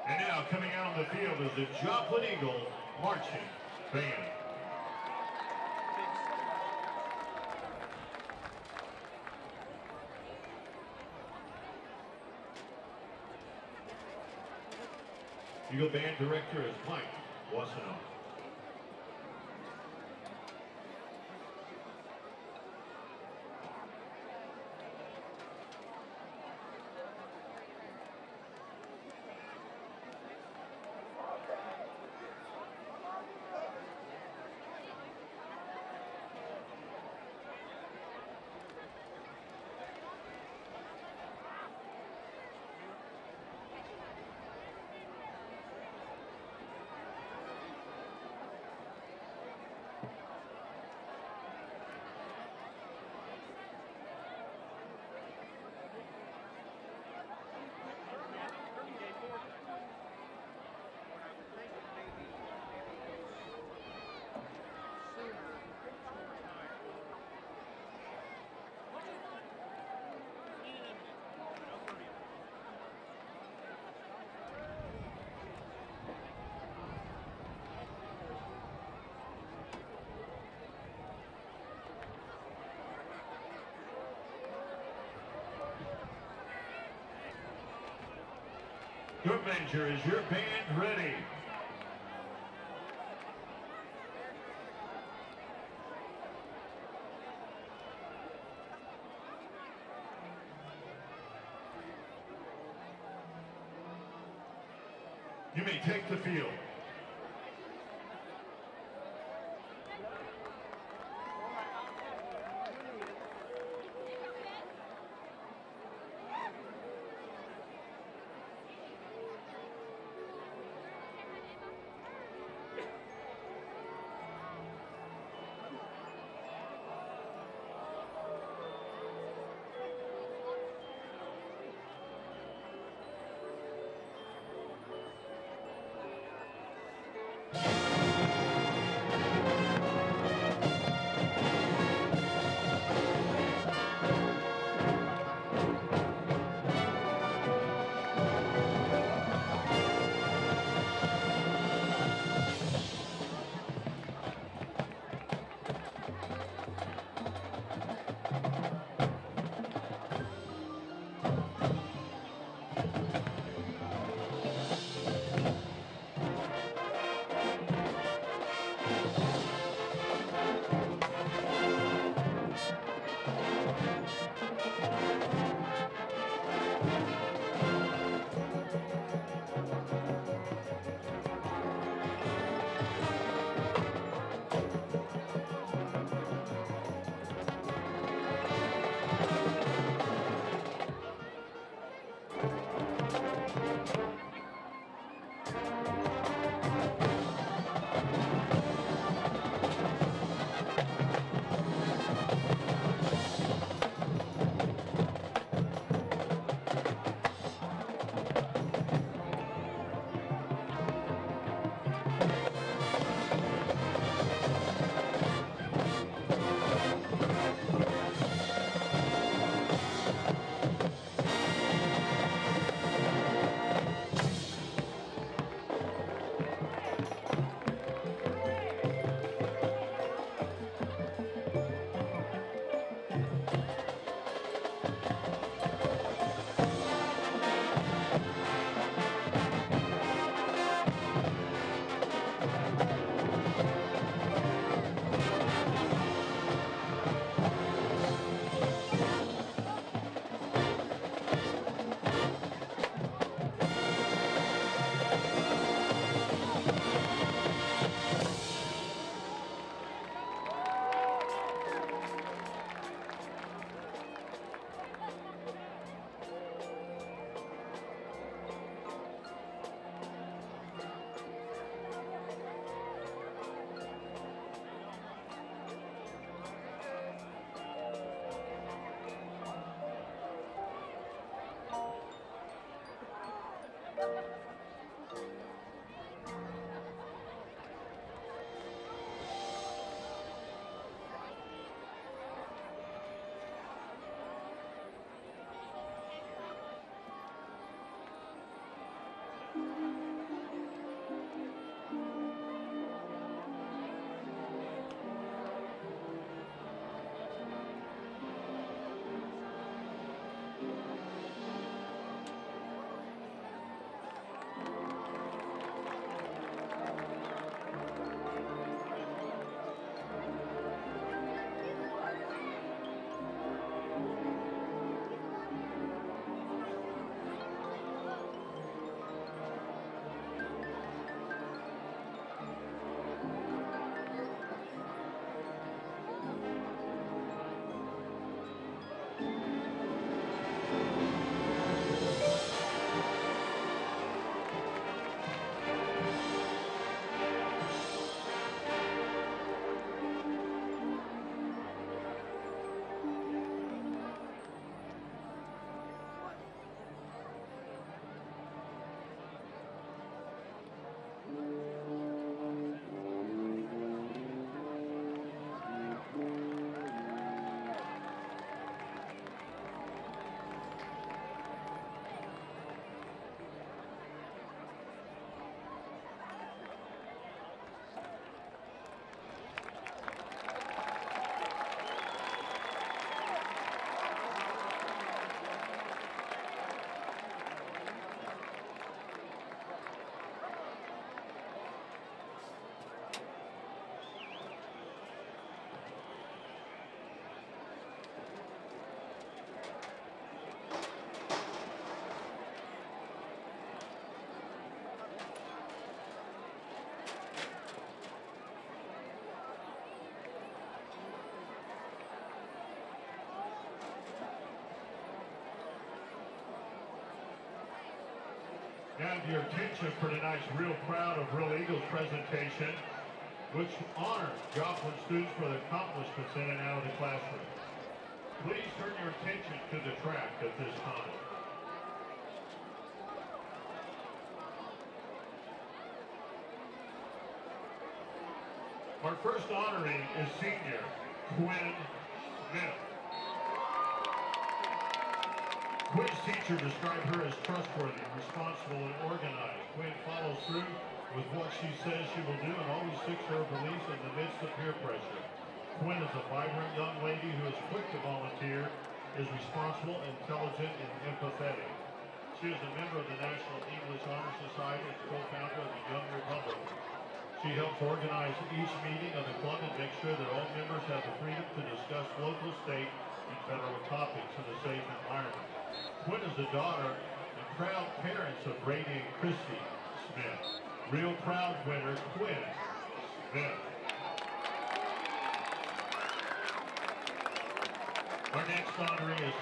And now coming out on the field is the Joplin Eagle Marching Band. Eagle Band Director is Mike Wasanoff. Your manager, is your band ready? You may take the field. And your attention for tonight's Real Proud of Real Eagles presentation, which honors Joplin students for their accomplishments in and out of the classroom. Please turn your attention to the track at this time. Our first honoree is senior Quinn Smith. Quinn's teacher described her as trustworthy, responsible, and organized. Quinn follows through with what she says she will do and always sticks to her beliefs in the midst of peer pressure. Quinn is a vibrant young lady who is quick to volunteer, is responsible, intelligent, and empathetic. She is a member of the National English Honor Society and co-founder of the Young Republicans. She helps organize each meeting of the club and makes sure that all members have the freedom to discuss local, state, and federal topics in a safe environment. Quinn is the daughter and proud parents of Brady and Christy Smith. Real Proud winner, Quinn Smith. Our next honoree is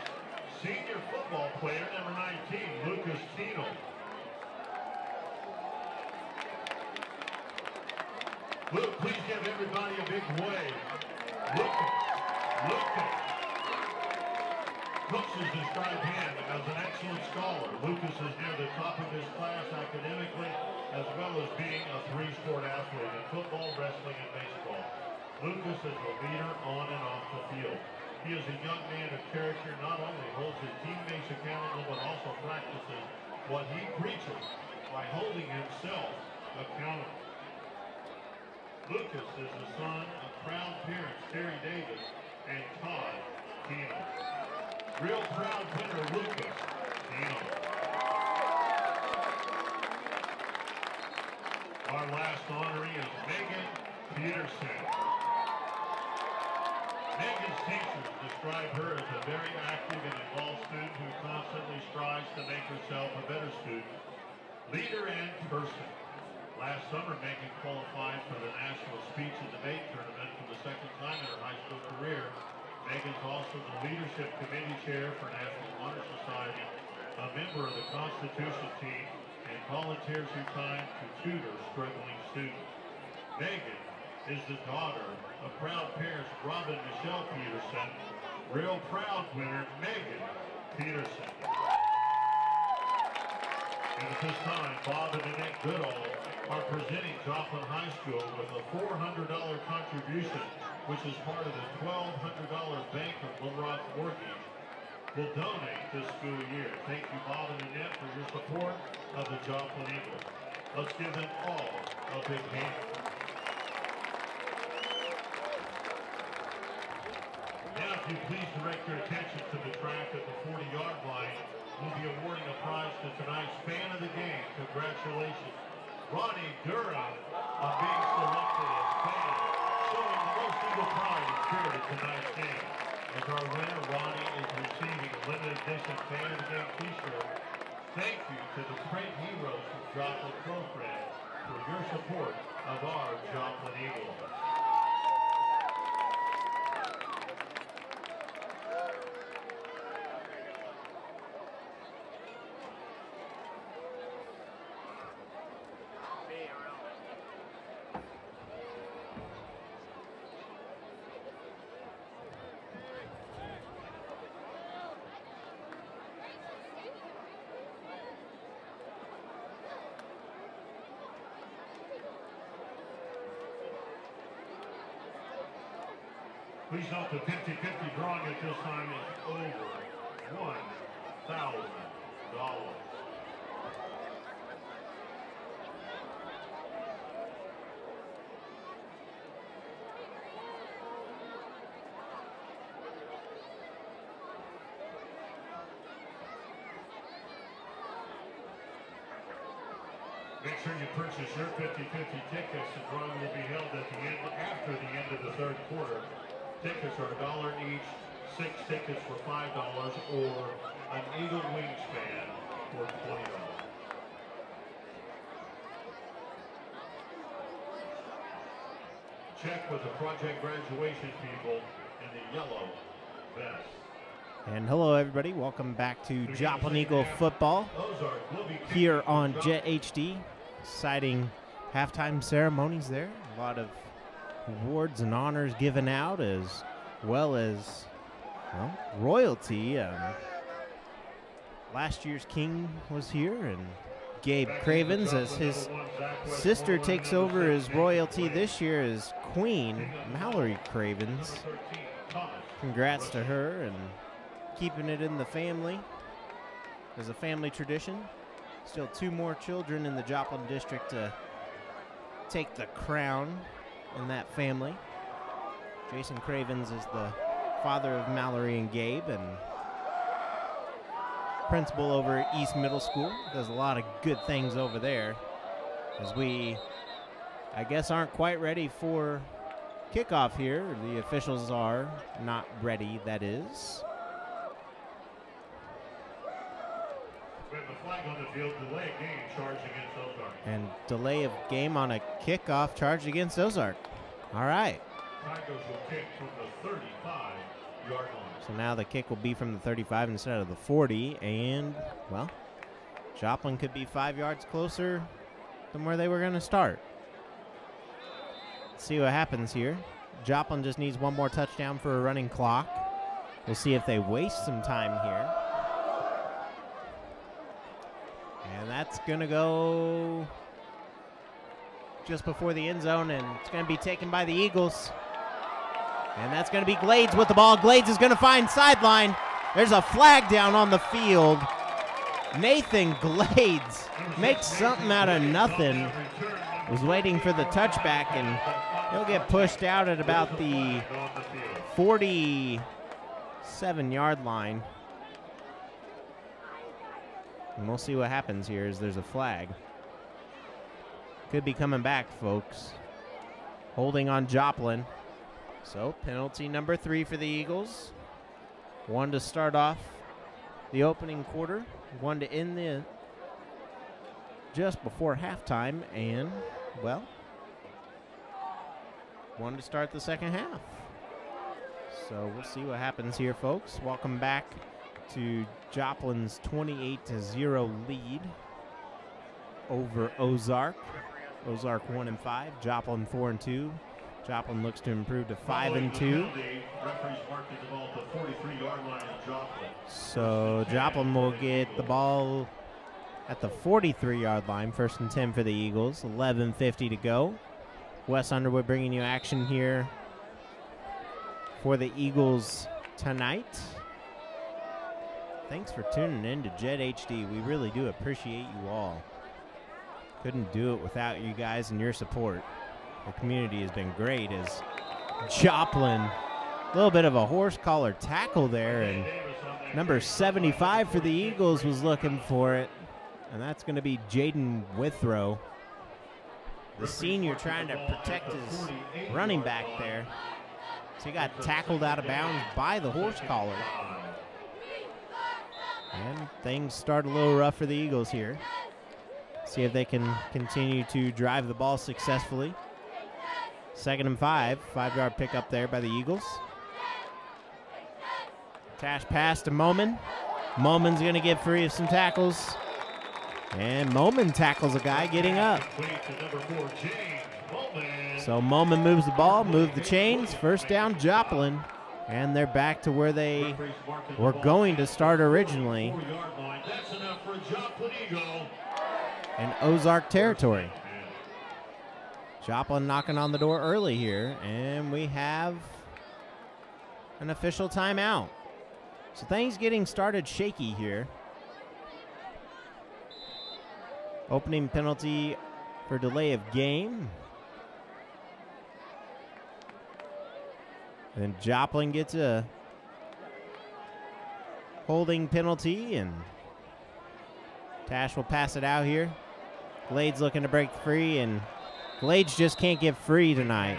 senior football player, number 19, Lucas Tino. Luke, please give everybody a big wave. Lucas. Coaches describe him as an excellent scholar. Lucas is near the top of his class academically, as well as being a three-sport athlete in football, wrestling, and baseball. Lucas is a leader on and off the field. He is a young man of character, not only holds his teammates accountable, but also practices what he preaches by holding himself accountable. Lucas is the son of proud parents Terry Davis and Todd Tino. Real Proud winner, Lucas Tino. Our last honoree is Megan Peterson. Megan's teachers describe her as a very active and involved student who constantly strives to make herself a better student, leader, and person. Last summer, Megan qualified for the National Speech and Debate Tournament for the second time in her high school career. Megan's also the Leadership Committee Chair for National Honor Society, a member of the Constitution team, and volunteers her time to tutor struggling students. Megan is the daughter of proud parents Robin and Michelle Peterson. Real Proud winner, Megan Peterson. And at this time, Bob and Annette Goodall are presenting Joplin High School with a $400 contribution, which is part of the $1,200 Bank of Little Rock mortgage will donate this school year. Thank you, Bob and Annette, for your support of the Joplin Eagles. Let's give them all a big hand. Now, if you please direct your attention to the track at the 40-yard line, we'll be awarding a prize to tonight's fan of the game. Congratulations, Ronnie Durham, on being selected as fan, showing the most Eagle pride and spirit at tonight's game. As our winner, Ronnie is receiving a limited edition fan of the game t-shirt. Thank you to the Print Heroes from Joplin program for your support of our Joplin Eagles. Please note the 50-50 drawing at this time is over $1,000. Make sure you purchase your 50-50 tickets. The drawing will be held at the end, after the end of the third quarter. Tickets are $1 each, 6 tickets for $5, or an Eagle wingspan for $20. Check with the project graduation people in the yellow vest. And hello, everybody. Welcome back to Joplin Eagle football here on Jet HD. Exciting halftime ceremonies there. A lot of awards and honors given out, as well as, well, royalty. Last year's king was here, and Gabe Cravens, as his sister takes over as royalty this year, as Queen Mallory Cravens. Congrats to her, and keeping it in the family as a family tradition. Still 2 more children in the Joplin district to take the crown in that family. Jason Cravens is the father of Mallory and Gabe, and principal over at East Middle School. Does a lot of good things over there, as we, I guess, aren't quite ready for kickoff here. The officials are not ready, that is. We have a flag on the field, delay of game charged against Ozark. And delay of game on a kickoff charged against Ozark. All right. Tigers will kick from the 35-yard line. So now the kick will be from the 35 instead of the 40. And, well, Joplin could be 5 yards closer than where they were going to start. Let's see what happens here. Joplin just needs 1 more touchdown for a running clock. We'll see if they waste some time here. And that's going to go just before the end zone, and it's going to be taken by the Eagles. And that's going to be Glades with the ball. Glades is going to find sideline. There's a flag down on the field. Nathan Glades makes something out of nothing. Was waiting for the touchback, and he'll get pushed out at about the 47-yard line. And we'll see what happens here, as there's a flag. Could be coming back, folks. Holding on Joplin. So penalty number 3 for the Eagles. 1 to start off the opening quarter. 1 to end the just before halftime. And, well, 1 to start the second half. So we'll see what happens here, folks. Welcome back to Joplin's 28-0 lead over Ozark. Ozark 1-5, Joplin 4-2. Joplin looks to improve to 5-2. So Joplin will get the ball at the 43-yard line, 1st and 10 for the Eagles. 11:50 to go. Wes Underwood bringing you action here for the Eagles tonight. Thanks for tuning in to Jet HD. We really do appreciate you all. Couldn't do it without you guys and your support. The community has been great, as Joplin, a little bit of a horse collar tackle there, and number 75 for the Eagles was looking for it, and that's going to be Jaden Withrow, the senior, trying to protect his running back there. So he got tackled out of bounds by the horse collar. And things start a little rough for the Eagles here. See if they can continue to drive the ball successfully. 2nd and 5, 5-yard pickup there by the Eagles. Tash pass to Moman. Moman's going to get free of some tackles. And Moman tackles a guy getting up. So Moman moves the ball, moves the chains. 1st down, Joplin. And they're back to where they were going to start originally, in Ozark territory. Joplin knocking on the door early here, and we have an official timeout. So things getting started shaky here. Opening penalty for delay of game. And then Joplin gets a holding penalty, and Tash will pass it out here. Glades looking to break free, and Glades just can't get free tonight.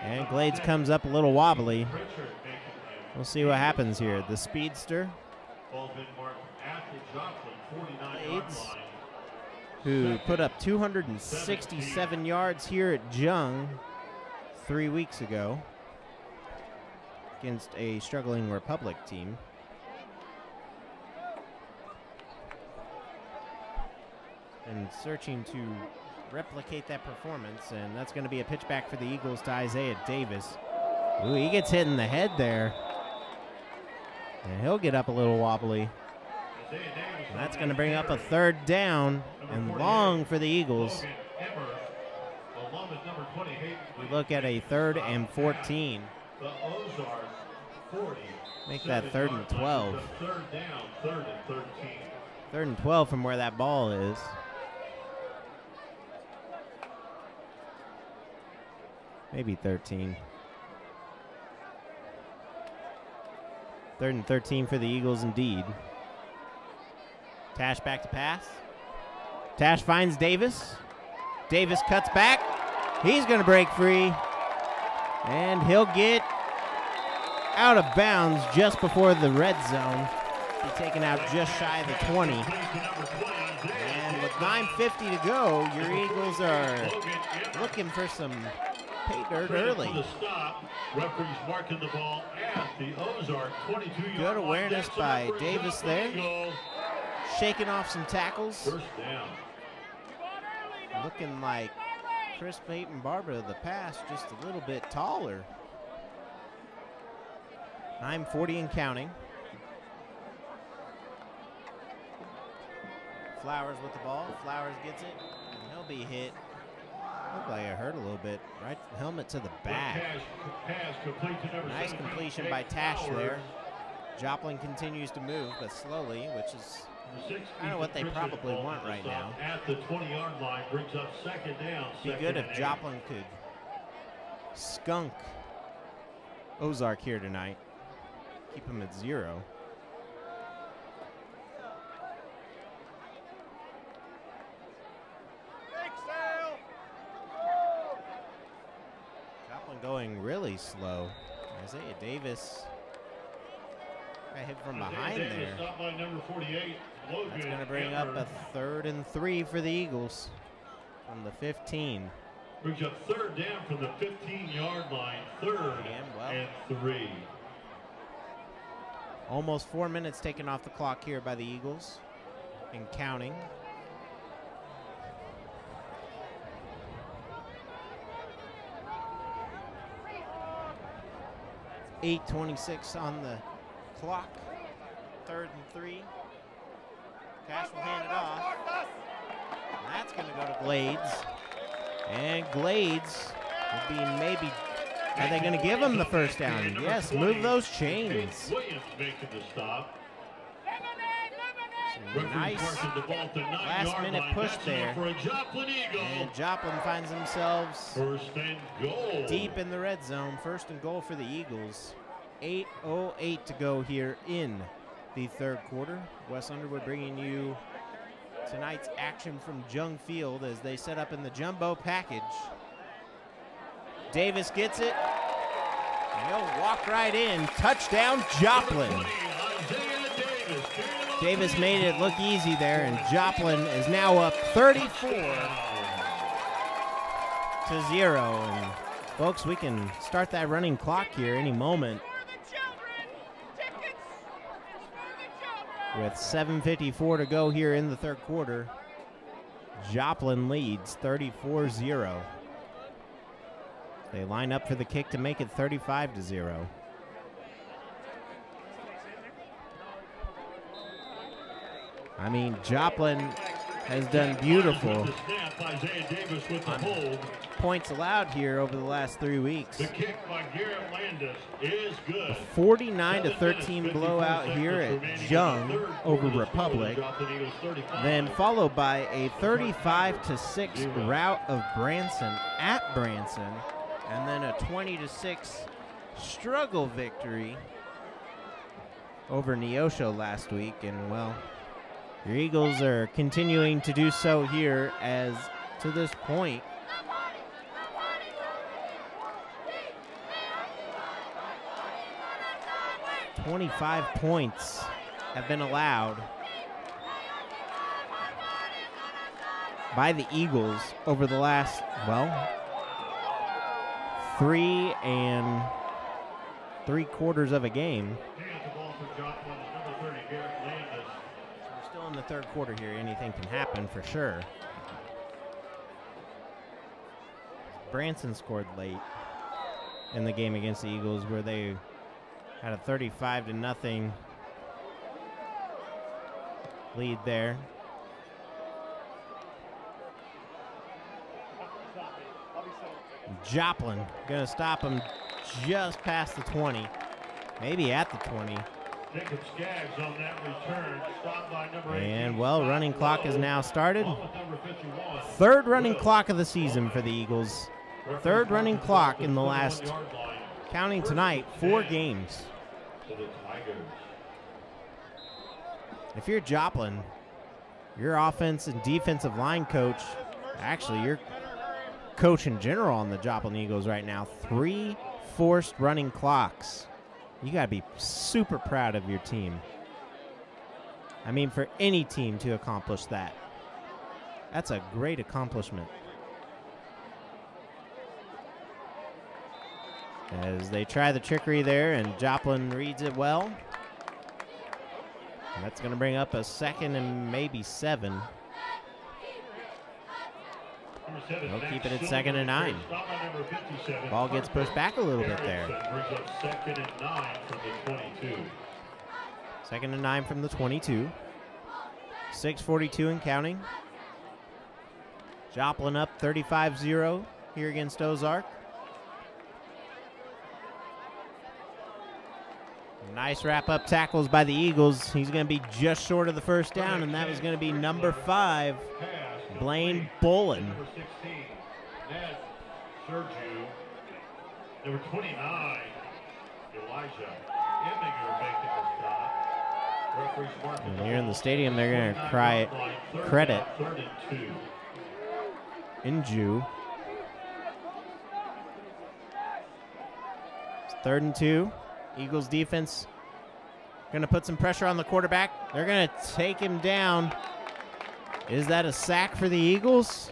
And Glades comes up a little wobbly. We'll see what happens here. The speedster, Glades, who put up 267 yards here at Jung 3 weeks ago, against a struggling Republic team. And searching to replicate that performance, and that's going to be a pitch back for the Eagles to Isaiah Davis. Ooh, he gets hit in the head there. And he'll get up a little wobbly. And that's going to bring up a third down and long for the Eagles. We look at a 3rd and 14. The Ozark 40. Make that 3rd and 12. Third down, 3rd and 13. 3rd and 12 from where that ball is. Maybe 13. 3rd and 13 for the Eagles indeed. Tash back to pass. Tash finds Davis. Davis cuts back. He's going to break free. And he'll get out of bounds just before the red zone. Be taken out just shy of the 20. And with 9:50 to go, your Eagles are looking for some pay dirt early. Referees marking the ball at the Ozark 22-yard Good awareness by Davis there. Shaking off some tackles. First down. Looking like Chris Peyton Barber of the past, just a little bit taller. 9:40 and counting. Flowers with the ball. Flowers gets it, and he'll be hit. Looked like it hurt a little bit. Right helmet to the back. Nice completion by Tash there. Joplin continues to move, but slowly, which is kind of what they probably want right now. At the 20-yard line, brings up 2nd down. Be good if Joplin could skunk Ozark here tonight. Keep him at 0. Joplin going really slow. Isaiah Davis got hit from behind there. That's going to bring up a 3rd and 3 for the Eagles from the 15. Brings up 3rd down from the 15-yard line. 3rd and 3. Almost 4 minutes taken off the clock here by the Eagles and counting. .8:26 on the clock. 3rd and 3. Cash will hand it off. And that's going to go to Glades. And Glades will be maybe. Are they going to give him the first down? Yes, move those chains. Williams making the stop. Nice last-minute push there. And Joplin finds themselves deep in the red zone. 1st and goal for the Eagles. 8:08 to go here in the 3rd quarter. Wes Underwood bringing you tonight's action from Jung Field as they set up in the jumbo package. Davis gets it. And he'll walk right in. Touchdown, Joplin. Davis made it look easy there, and Joplin is now up 34-0. And folks, we can start that running clock here any moment. With 7:54 to go here in the 3rd quarter, Joplin leads 34-0. They line up for the kick to make it 35-0. I mean, Joplin has done beautiful. Points allowed here over the last 3 weeks. The kick by Garrett Landis is good. A 49-13 blowout here at Jung over Republic. Then followed by a 35-6 rout of Branson at Branson. And then a 20-6 struggle victory over Neosho last week. And, well, your Eagles are continuing to do so here as, to this point, .25 points have been allowed by the Eagles over the last, well, 3 and 3/4 of a game. Hands the ball for Joplin, number 30, Garrett Landis. We're still in the 3rd quarter here. Anything can happen for sure. Branson scored late in the game against the Eagles where they had a 35-0 lead there. Joplin gonna stop him just past the 20, maybe at the 20. Jacob Skaggs on that return, stopped by number 18. And well, running clock has now started. On with number 51. 3rd running clock of the season for the Eagles. 3rd running clock in the last, counting tonight, 4 games. To the Tigers. If you're Joplin, your offense and defensive line coach, actually your coach in general on the Joplin Eagles right now, 3 forced running clocks. You got to be super proud of your team. I mean, for any team to accomplish that, that's a great accomplishment. As they try the trickery there, and Joplin reads it well. And that's going to bring up a 2nd and maybe 7. They'll keep it at 2nd and 9. Ball gets pushed back a little bit there. Brings up 2nd and 9 from the 22. 2nd and 9 from the 22. 6:42 and counting. Joplin up 35-0 here against Ozark. Nice wrap-up tackles by the Eagles. He's going to be just short of the 1st down, and that was going to be number 5, Blaine Bolin. Number 16, Ned Sergio. Number 29, Elijah Emminger making the stop. Referee's marking And the here in the ball. stadium, they're going to cry credit 3rd and 2. in Jew. It's 3rd and 2. Eagles defense going to put some pressure on the quarterback. They're going to take him down. Is that a sack for the Eagles?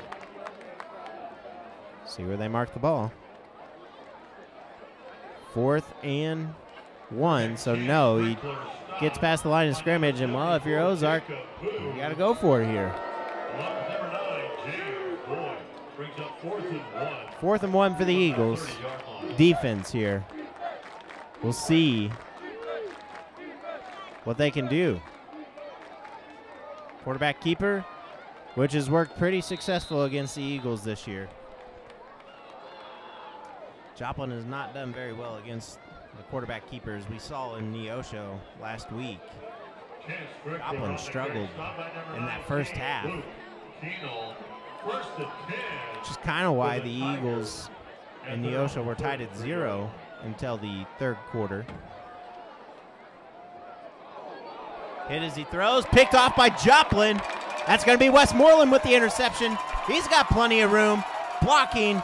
See where they mark the ball. 4th and 1. So no, he gets past the line of scrimmage. And well, if you're Ozark, you got to go for it here. Number 9, James Boyd, brings up 4th and 1. 4th and 1 for the Eagles. 30-yard line. Defense here. We'll see what they can do. Quarterback keeper, which has worked pretty successful against the Eagles this year. Joplin has not done very well against the quarterback keepers we saw in Neosho last week. Joplin struggled in that 1st half, which is kind of why the Eagles and Neosho were tied at 0 until the 3rd quarter. Hit as he throws, picked off by Joplin. That's going to be Westmoreland with the interception. He's got plenty of room. Blocking.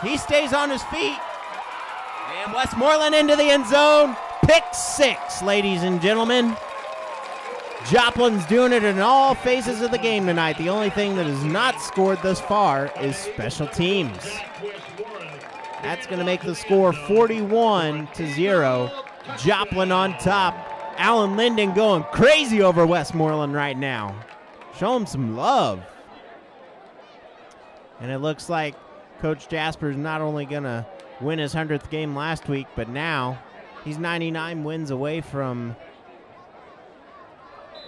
He stays on his feet. And Westmoreland into the end zone. Pick 6, ladies and gentlemen. Joplin's doing it in all phases of the game tonight. The only thing that has not scored thus far is special teams. That's going to make the score 41-0. Joplin on top. Alan Linden going crazy over Westmoreland right now. Show him some love. And it looks like Coach Jasper's not only going to win his 100th game last week, but now he's 99 wins away from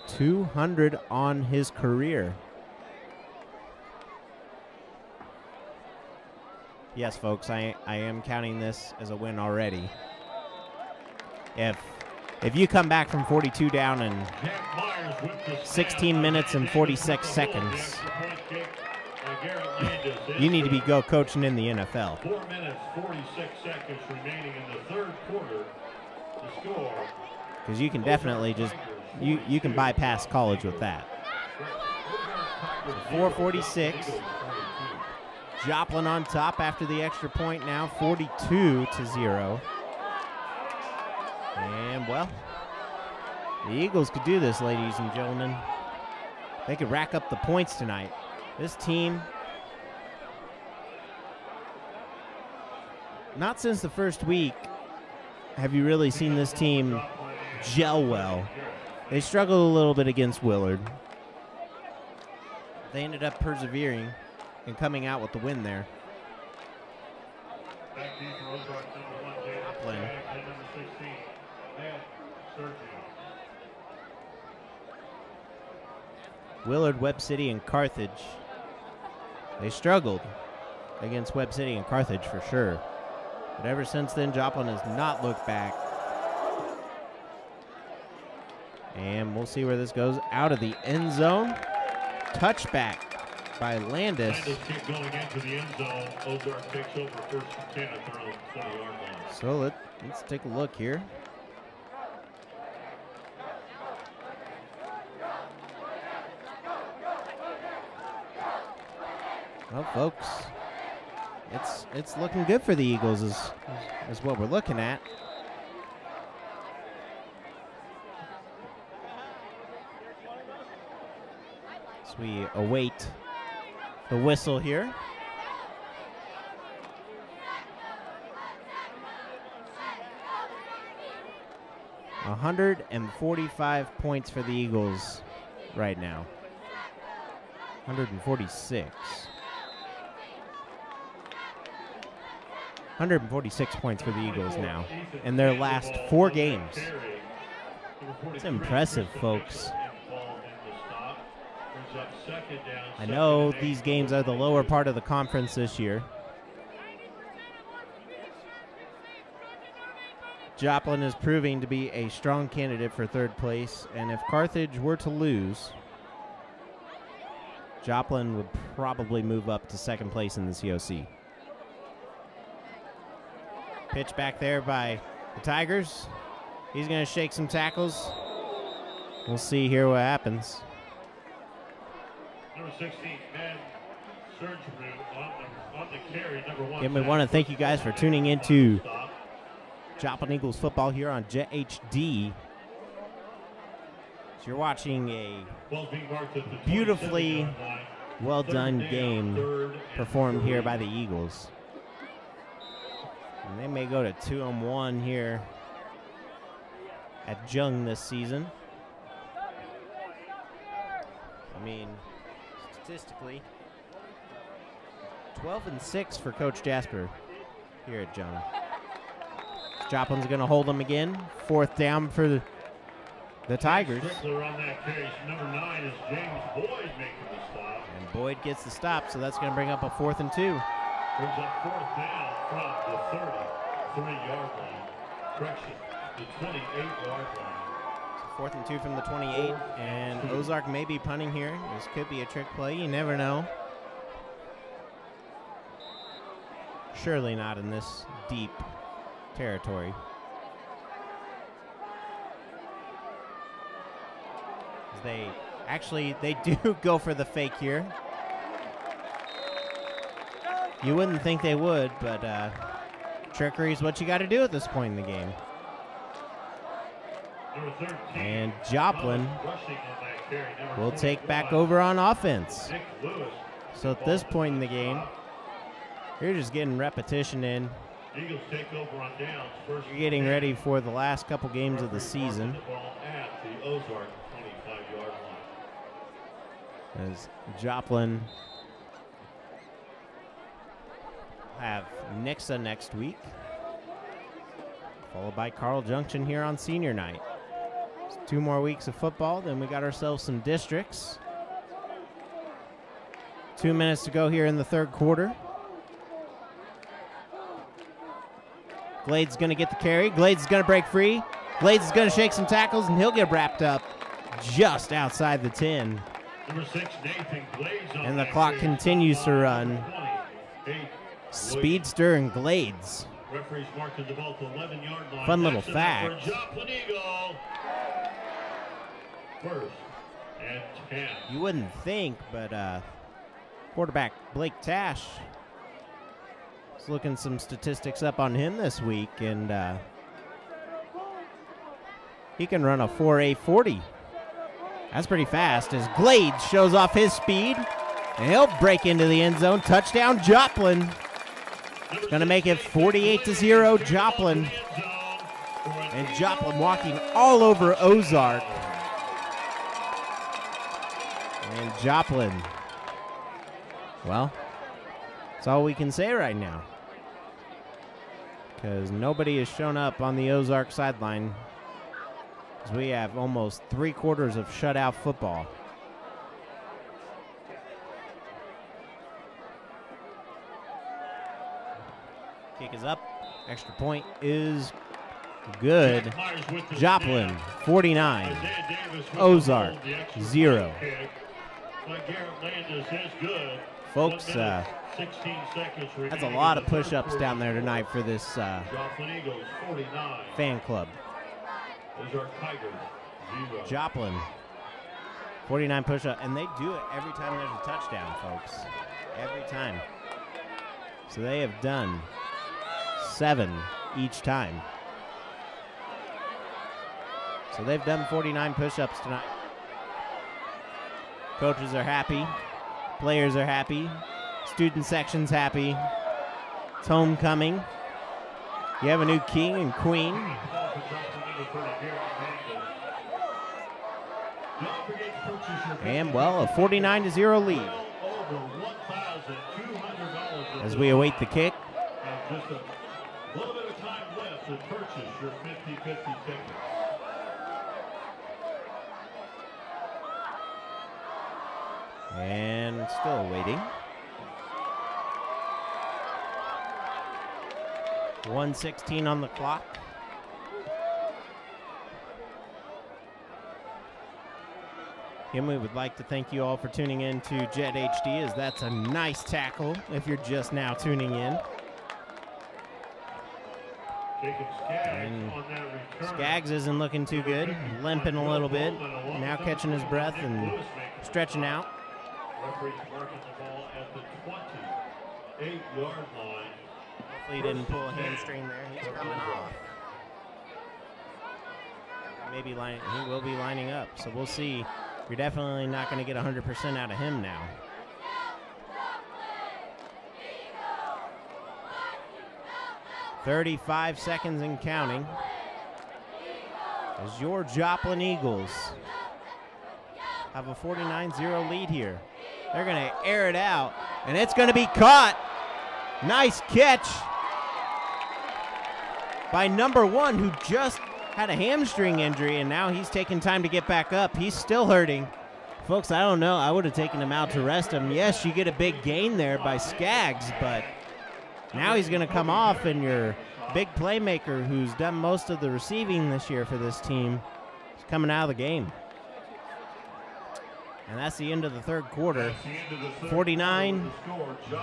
200 on his career. Yes, folks, I am counting this as a win already. If you come back from 42 down in 16 minutes and 46 seconds, you need to be coaching in the NFL. 4 minutes, 46 seconds remaining in the 3rd quarter to score. Because you can definitely just, you can bypass college with that. 4:46. Joplin on top after the extra point now, 42-0. And, well, the Eagles could do this, ladies and gentlemen. They could rack up the points tonight. This team, not since the 1st week, have you really seen this team gel well. They struggled a little bit against Willard. They ended up persevering and coming out with the win there. Joplin. Willard, Webb City, and Carthage. They struggled against Webb City and Carthage for sure. But ever since then, Joplin has not looked back. And we'll see where this goes. Out of the end zone. Touchback by Landis. Landis kick going into the end zone. Ozark takes over first and 10 at their own 20-yard line. So let's take a look here. Well, folks, it's looking good for the Eagles is what we're looking at. As we await the whistle here. $145 points for the Eagles right now. 146. 146 points for the Eagles now in their last 4 games. It's impressive, folks. I know these games are the lower part of the conference this year. Joplin is proving to be a strong candidate for 3rd place, and if Carthage were to lose, Joplin would probably move up to 2nd place in the COC. Pitch back there by the Tigers. He's going to shake some tackles. We'll see here what happens. Number 16, Ben Surgery on the carry, number 1. Again, we want to thank you guys for tuning into Joplin Eagles football here on Jet HD. So you're watching a beautifully well done game performed here by the Eagles. And they may go to 2-1 here at Jung this season. I mean, statistically, 12-6 for Coach Jasper here at Jung. Joplin's going to hold them again. 4th down for the Tigers. Number 9 is James Boyd making the stop. And Boyd gets the stop, so that's going to bring up a 4th and 2. Brings up 4th down from the 33-yard line. Correction, the 28-yard line. So 4th and 2 from the 28, and Ozark may be punting here. This could be a trick play. You never know. Surely not in this deep territory. They do go for the fake here. You wouldn't think they would, but trickery is what you got to do at this point in the game. And Joplin will take back over on offense. So at this point in the game, you're just getting repetition in. Eagles take over on downs. You're getting ready for the last couple games of the season. At the Ozark 25-yard line. As Joplin have Nixa next week, followed by Carl Junction here on senior night. It's 2 more weeks of football, then we got ourselves some districts. 2 minutes to go here in the 3rd quarter. Glades is going to get the carry. Glades is going to break free. Glades is going to shake some tackles, and he'll get wrapped up just outside the 10. Number 6, Nathan Glades on And the that clock carry. continues to run. 28. Speedster and Glades. Referees marking the ball to 11-yard line. Fun little That's enough fact. For Joplin Eagle. 1st and 10. You wouldn't think, but quarterback Blake Tash is looking some statistics up on him this week, and he can run a 4.8 40. That's pretty fast as Glades shows off his speed, and he'll break into the end zone. Touchdown, Joplin. Going to make it 48-0, Joplin. And Joplin walking all over Ozark. And Joplin, well, that's all we can say right now, because nobody has shown up on the Ozark sideline, as we have almost 3/4 of shutout football. Kick is up. Extra point is good. Joplin 49, Ozark 0. Folks, that's a lot of push-ups down there tonight for this fan club. Joplin 49 push-up, and they do it every time there's a touchdown, folks. Every time. So they have done 7 each time. So they've done 49 push-ups tonight. Coaches are happy. Players are happy. Student section's happy. It's homecoming. You have a new king and queen. And, well, a 49-0 lead. As we await the kick. Just a little bit of time left to purchase your 50-50 tickets. And still waiting. 1:16 on the clock. Again, we would like to thank you all for tuning in to Jet HD, as that's a nice tackle if you're just now tuning in. And Skaggs isn't looking too good, limping a little bit, now catching his breath and stretching out. Referee's marking the ball at the 28-yard line. Hopefully he didn't pull a hamstring there. He's coming off. Maybe he will be lining up, so we'll see. You're definitely not going to get 100% out of him now. "35 seconds and counting as your Joplin Eagles have a 49-0 lead here. They're going to air it out, and it's going to be caught. Nice catch by number 1, who just had a hamstring injury, and now he's taking time to get back up. He's still hurting. Folks, I don't know. I would have taken him out to rest him. Yes, you get a big gain there by Skaggs, but now he's going to come off, and your big playmaker, who's done most of the receiving this year for this team, is coming out of the game. And that's the end of the third quarter. 49,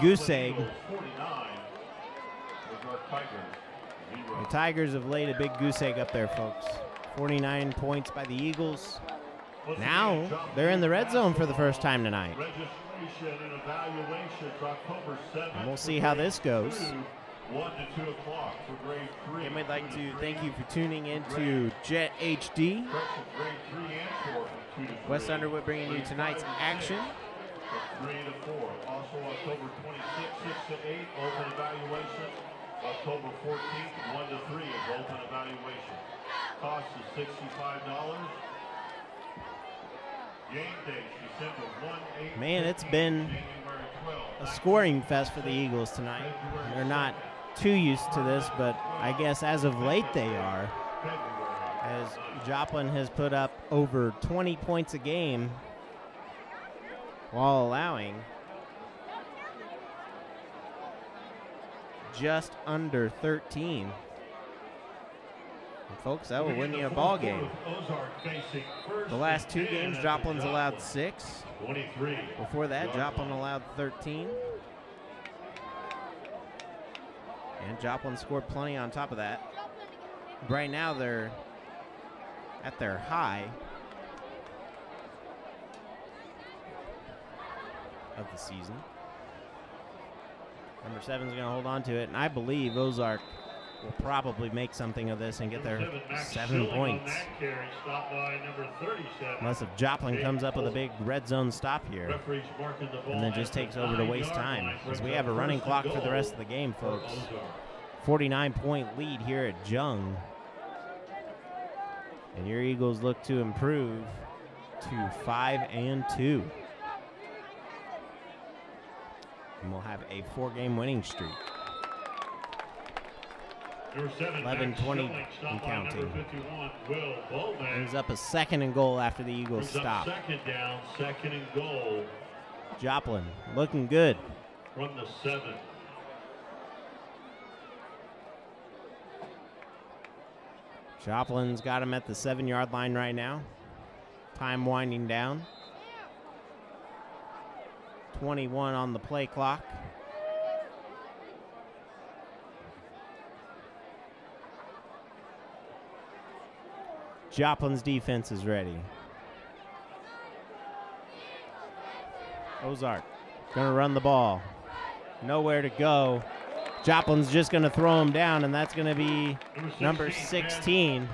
goose egg. The Tigers have laid a big goose egg up there, folks. 49 points by the Eagles. Now they're in the red zone for the first time tonight. And we'll see how this goes. 1 to 2 o'clock for grade 3. And we'd like to thank you for tuning in to Jet HD. West Underwood bringing you tonight's action. 3 to 4. Also October 26th, 6 to 8, open evaluation. October 14th, 1 to 3 is open evaluation. Cost is $65. Game date, December 1, 8. Man, it's been a scoring fest for the Eagles tonight. They're not too used to this, but I guess as of late they are, as Joplin has put up over 20 points a game while allowing just under 13. And folks, that will win you a ball game. The last 2 games, Joplin's allowed 6. Before that, Joplin allowed 13. And Joplin scored plenty on top of that. Right now, they're at their high of the season. Number 7 is going to hold on to it, and I believe Ozark will probably make something of this and get their 7 points. Unless if Joplin comes up with a big red zone stop here and then just takes over to waste time, because we have a running clock for the rest of the game, folks. 49-point lead here at Jung. And your Eagles look to improve to 5-2. And we'll have a 4-game winning streak. 11:20 and counting. Brings up a 2nd and goal after the Eagles stop. 2nd down, 2nd and goal. Joplin looking good. From the 7. Joplin's got him at the 7-yard line right now. Time winding down. 21 on the play clock. Joplin's defense is ready. Ozark gonna run the ball. Nowhere to go. Joplin's just gonna throw him down, and that's gonna be number 16.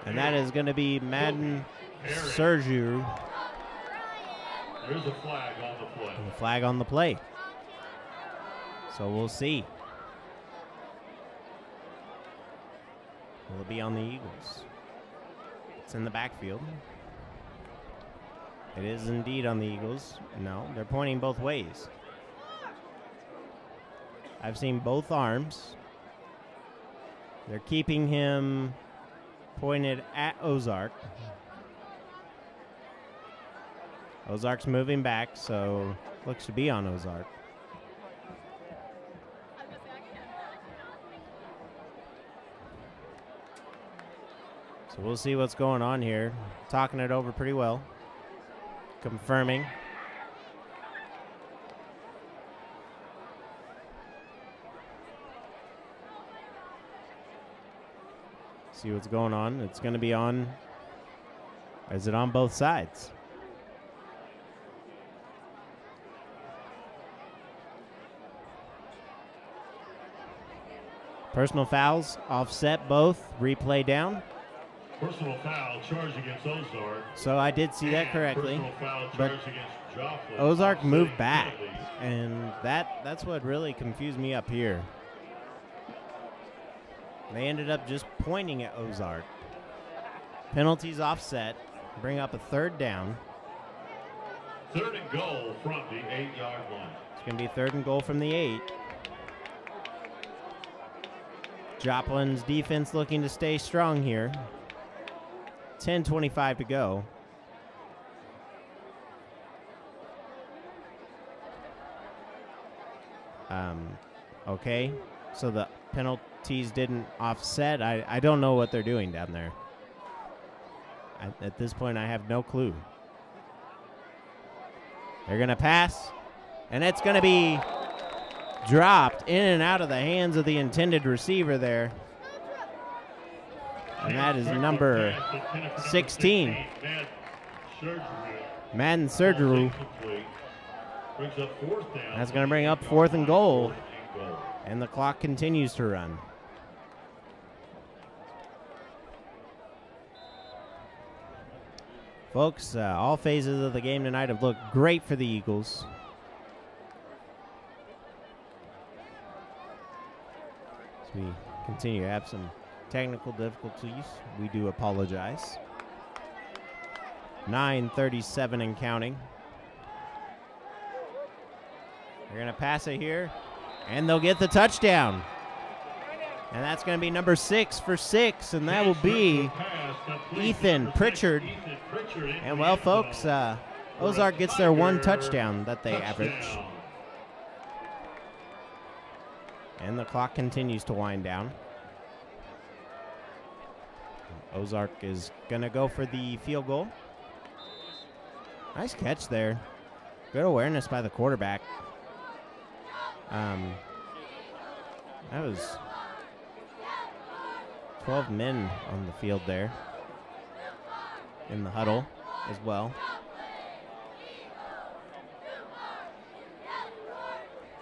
And that is gonna be Madden Sergiu. There's a flag on the play. And the flag on the play. So we'll see. Will it be on the Eagles? It's in the backfield. It is indeed on the Eagles. No, they're pointing both ways. I've seen both arms. They're keeping him pointed at Ozark. Ozark's moving back, so looks to be on Ozark. So we'll see what's going on here. Talking it over pretty well. Confirming. See what's going on. It's going to be on. Is it on both sides? Personal fouls, offset both, replay down. Personal foul charge against Ozark. So I did see that correctly. Personal foul But charge against Joplin. Ozark moved Offsetting back, penalties. and that's what really confused me up here. They ended up just pointing at Ozark. Penalties offset, bring up a 3rd down. 3rd and goal from the 8-yard line. It's going to be 3rd and goal from the 8. Joplin's defense looking to stay strong here. 10:25 to go. Okay, so the penalties didn't offset. I don't know what they're doing down there. At this point, I have no clue. They're going to pass, and it's going to be dropped in and out of the hands of the intended receiver there. And that is number 16, Madden Sergiu. That's going to bring up 4th and goal, and the clock continues to run. Folks, all phases of the game tonight have looked great for the Eagles. As we continue to have some technical difficulties, we do apologize. 9:37 and counting. They're going to pass it here, and they'll get the touchdown. And that's going to be number 6 for 6, and that will be Ethan Pritchard. And, well, folks, Ozark gets their 1 touchdown that they average. And the clock continues to wind down. Ozark is going to go for the field goal. Nice catch there. Good awareness by the quarterback. That was 12 men on the field there in the huddle as well.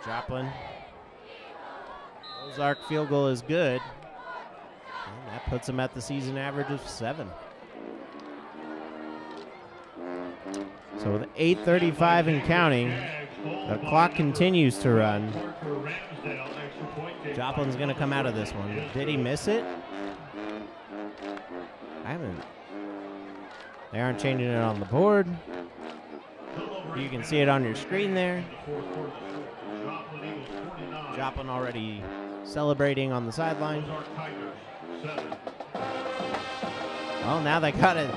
Joplin. Ozark field goal is good. And that puts them at the season average of 7. So with 8:35 and counting, the clock continues to run. Joplin's going to come out of this one. Did he miss it? They aren't changing it on the board. You can see it on your screen there. Joplin already celebrating on the sideline. Well, now they got it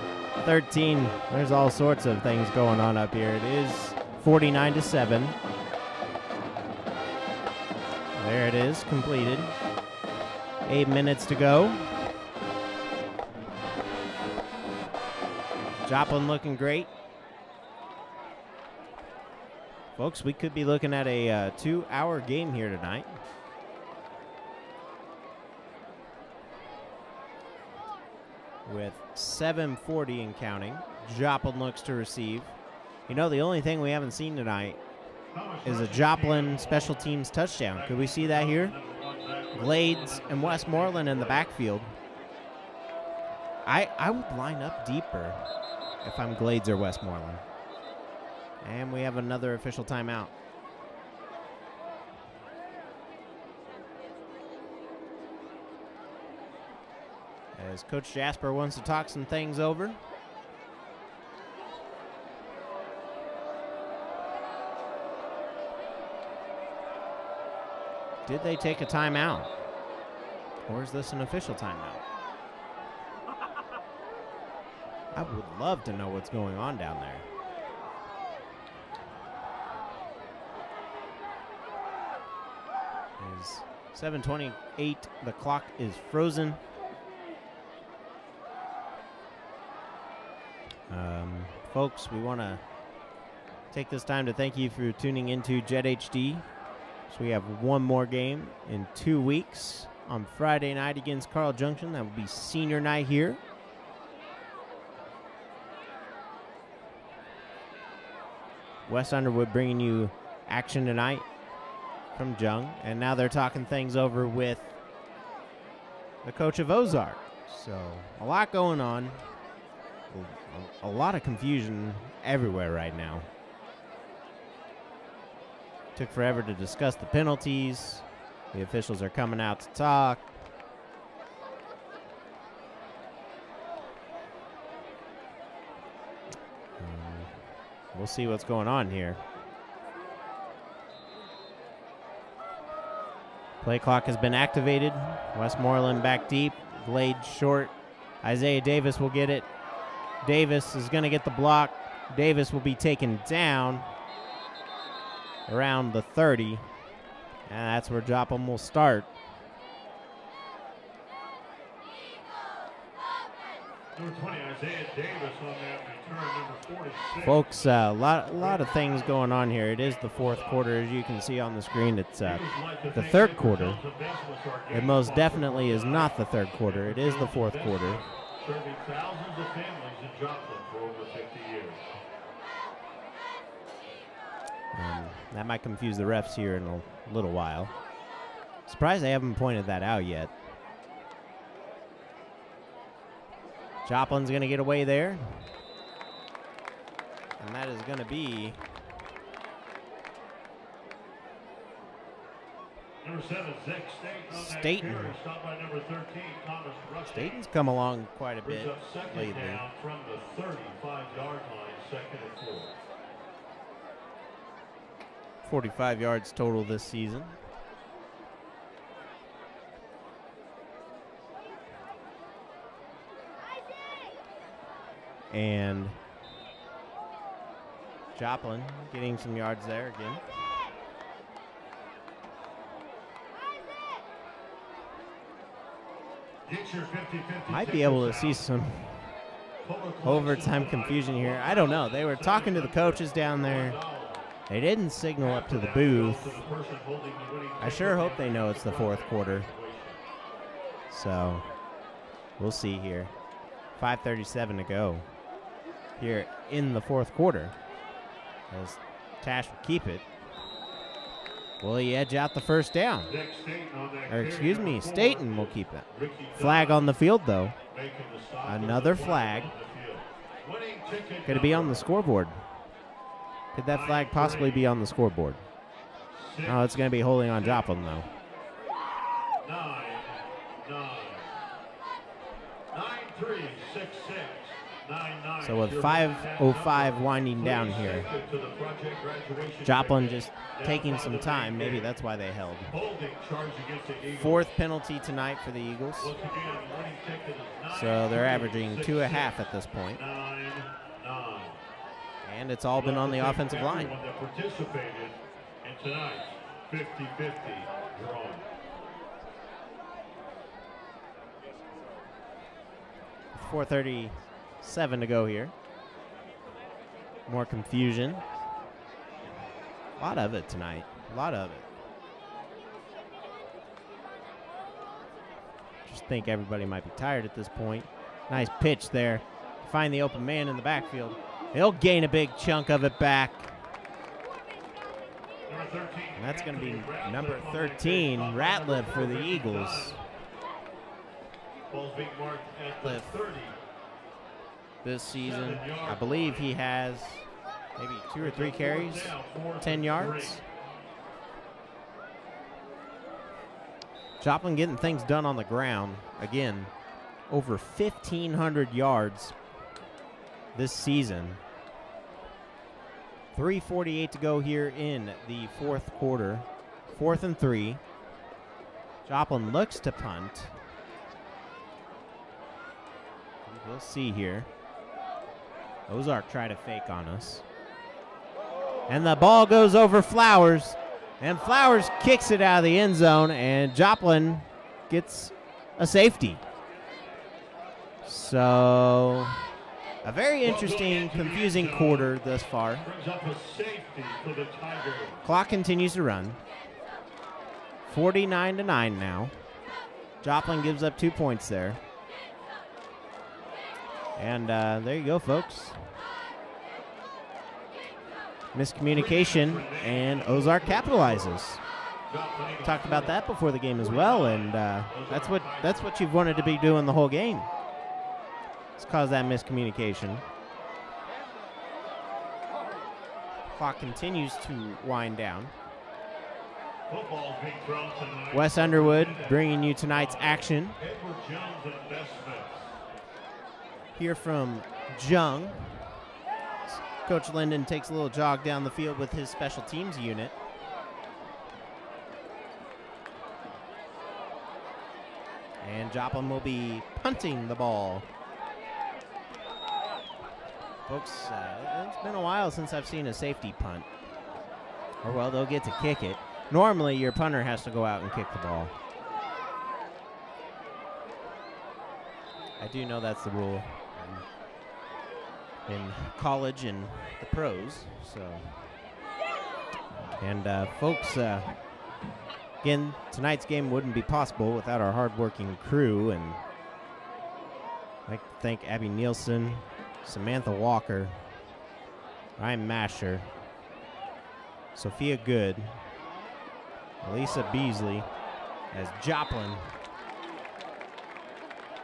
13. There's all sorts of things going on up here. It is 49-7. There it is, completed. 8 minutes to go. Joplin looking great. Folks, we could be looking at a 2-hour game here tonight. With 7:40 and counting. Joplin looks to receive. You know, the only thing we haven't seen tonight is a Joplin special teams touchdown. Could we see that here? Glades and Westmoreland in the backfield. I would line up deeper if I'm Glades or Westmoreland. And we have another official timeout. As Coach Jasper wants to talk some things over. Did they take a timeout? Or is this an official timeout? I would love to know what's going on down there. Is 7:28, the clock is frozen. Folks, we want to take this time to thank you for tuning into Jet HD. So we have one more game in 2 weeks on Friday night against Carl Junction. That will be senior night here. West Underwood bringing you action tonight from Jung. And now they're talking things over with the coach of Ozark. So a lot going on. A lot of confusion everywhere right now. Took forever to discuss the penalties. The officials are coming out to talk. We'll see what's going on here. Play clock has been activated. Westmoreland back deep. Glade short. Isaiah Davis will get it. Davis is going to get the block. Davis will be taken down around the 30. And that's where Joplin will start. Number 20, Isaiah Davis on that return, number 46. Folks, a lot of things going on here. It is the fourth quarter, as you can see on the screen. It's the third quarter. It most definitely is not the third quarter. It is the fourth quarter. Serving thousands of families in Joplin for over 50 years. That might confuse the refs here in a little while. Surprised they haven't pointed that out yet. Joplin's going to get away there. And that is going to be Number 7, Zach Staten. Stopped by number 13, Thomas Rush. Staten's come along quite a bit Brings up second lately. down from the 35-yard line, second and 4. 45 yards total this season. And Joplin getting some yards there again. Might be able to see some overtime confusion here. I don't know. They were talking to the coaches down there. They didn't signal up to the booth. I sure hope they know it's the fourth quarter. So we'll see here. 5:37 to go here in the fourth quarter. As Tash will keep it. Will he edge out the first down? Or excuse me, Staten will keep that. Flag on the field, though. Another flag. Could it be on the scoreboard? Could that flag possibly be on the scoreboard? Oh, it's going to be holding on Joplin, though. 9-3, So with 5:05 winding down here, Joplin just taking some time. Maybe that's why they held. Fourth penalty tonight for the Eagles. So they're averaging 2.5 at this point. And it's all been on the offensive line. Participated in tonight's 50-50 draw. .437 to go here. More confusion. A lot of it tonight. A lot of it. Just think everybody might be tired at this point. Nice pitch there. Find the open man in the backfield. He'll gain a big chunk of it back. And that's going to be number 13, Ratliff for the Eagles. Ratliff this season, I believe he has maybe 2 or 3 carries, 10 yards. Joplin getting things done on the ground. Again, over 1,500 yards this season. 3:48 to go here in the fourth quarter. 4th and 3. Joplin looks to punt. We'll see here. Ozark try to fake on us. And the ball goes over Flowers. And Flowers kicks it out of the end zone. And Joplin gets a safety. So a very interesting, confusing quarter thus far. Clock continues to run. 49-9 now. Joplin gives up 2 points there. And there you go, folks. Miscommunication, and Ozark capitalizes. Talked about that before the game as well, and that's what you've wanted to be doing the whole game. It's caused that miscommunication. Clock continues to wind down. Wes Underwood bringing you tonight's action. Here from Jung. Coach Linden takes a little jog down the field with his special teams unit. And Joplin will be punting the ball. Folks, it's been a while since I've seen a safety punt. Or, well, they'll get to kick it. Normally, your punter has to go out and kick the ball. I do know that's the rule in college and the pros. So, and folks, again, tonight's game wouldn't be possible without our hardworking crew, and I'd like to thank Abby Nielsen, Samantha Walker, Ryan Masher, Sophia Good, Elisa Beasley, as Joplin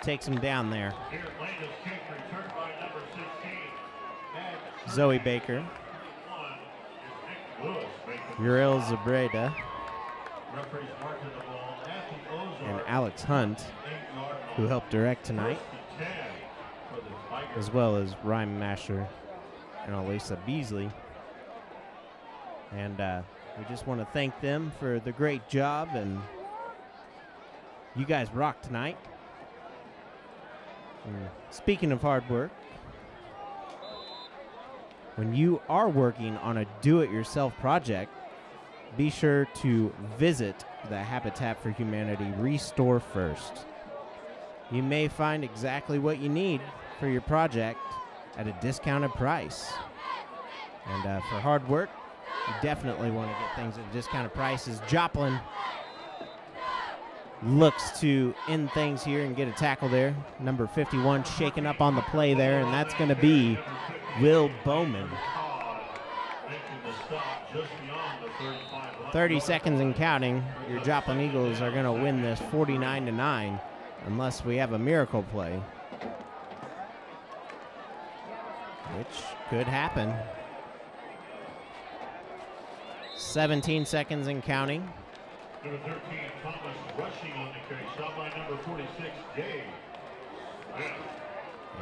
takes him down there. Zoe Baker, Uriel Zabreda, and Alex Hunt, who helped direct tonight, as well as Ryan Masher and Elisa Beasley. And we just want to thank them for the great job, and you guys rocked tonight. And speaking of hard work, when you are working on a do-it-yourself project, be sure to visit the Habitat for Humanity Restore First. You may find exactly what you need for your project at a discounted price. And for hard work, you definitely want to get things at discounted prices. Joplin looks to end things here and get a tackle there. Number 51 shaking up on the play there, and that's going to be Will Bowman. 30 seconds and counting. Your Joplin Eagles are going to win this 49-9 unless we have a miracle play, which could happen. 17 seconds and counting. Number 13, Thomas rushing on the carry. Shot by number 46, Gay.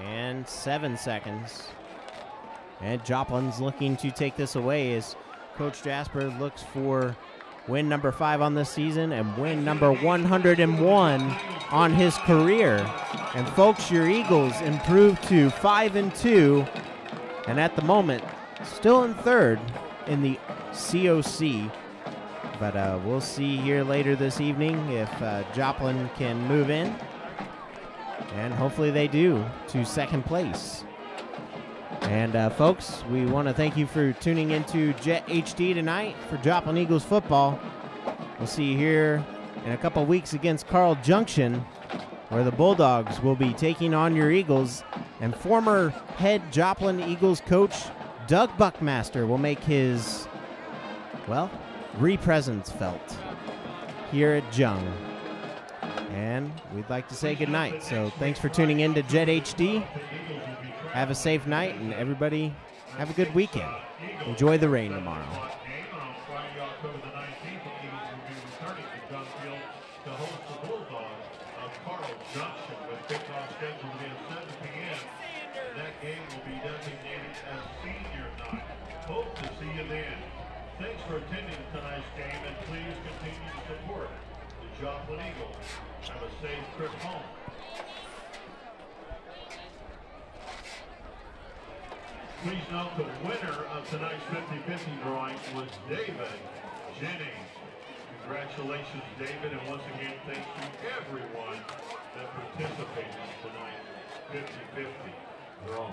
And 7 seconds. And Joplin's looking to take this away as Coach Jasper looks for win number 5 on this season and win number 101 on his career. And folks, your Eagles improved to 5-2, and at the moment, still in 3rd in the COC. But we'll see here later this evening if Joplin can move in. And hopefully they do to 2nd place. And folks, we want to thank you for tuning into Jet HD tonight for Joplin Eagles football. We'll see you here in a couple weeks against Carl Junction, where the Bulldogs will be taking on your Eagles. And former head Joplin Eagles coach Doug Buckmaster will make his, well, re-presence felt here at Jung. And we'd like to say goodnight. So thanks for tuning in to Jet HD. Have a safe night, and everybody have a good weekend. Enjoy the rain tomorrow. On Friday, October the 19th, the Eagles will be returning to Gunfield to host the Bulldogs of Carl Junction with kickoff scheduled to be at 7 p.m. That game will be designated as senior night. Hope to see you then. Thanks for attending tonight's game, and please continue to support the Joplin Eagles. Have a safe trip home. Please note the winner of tonight's 50-50 drawing was David Jennings. Congratulations, David, and once again, thanks to everyone that participated in tonight's 50-50 drawing.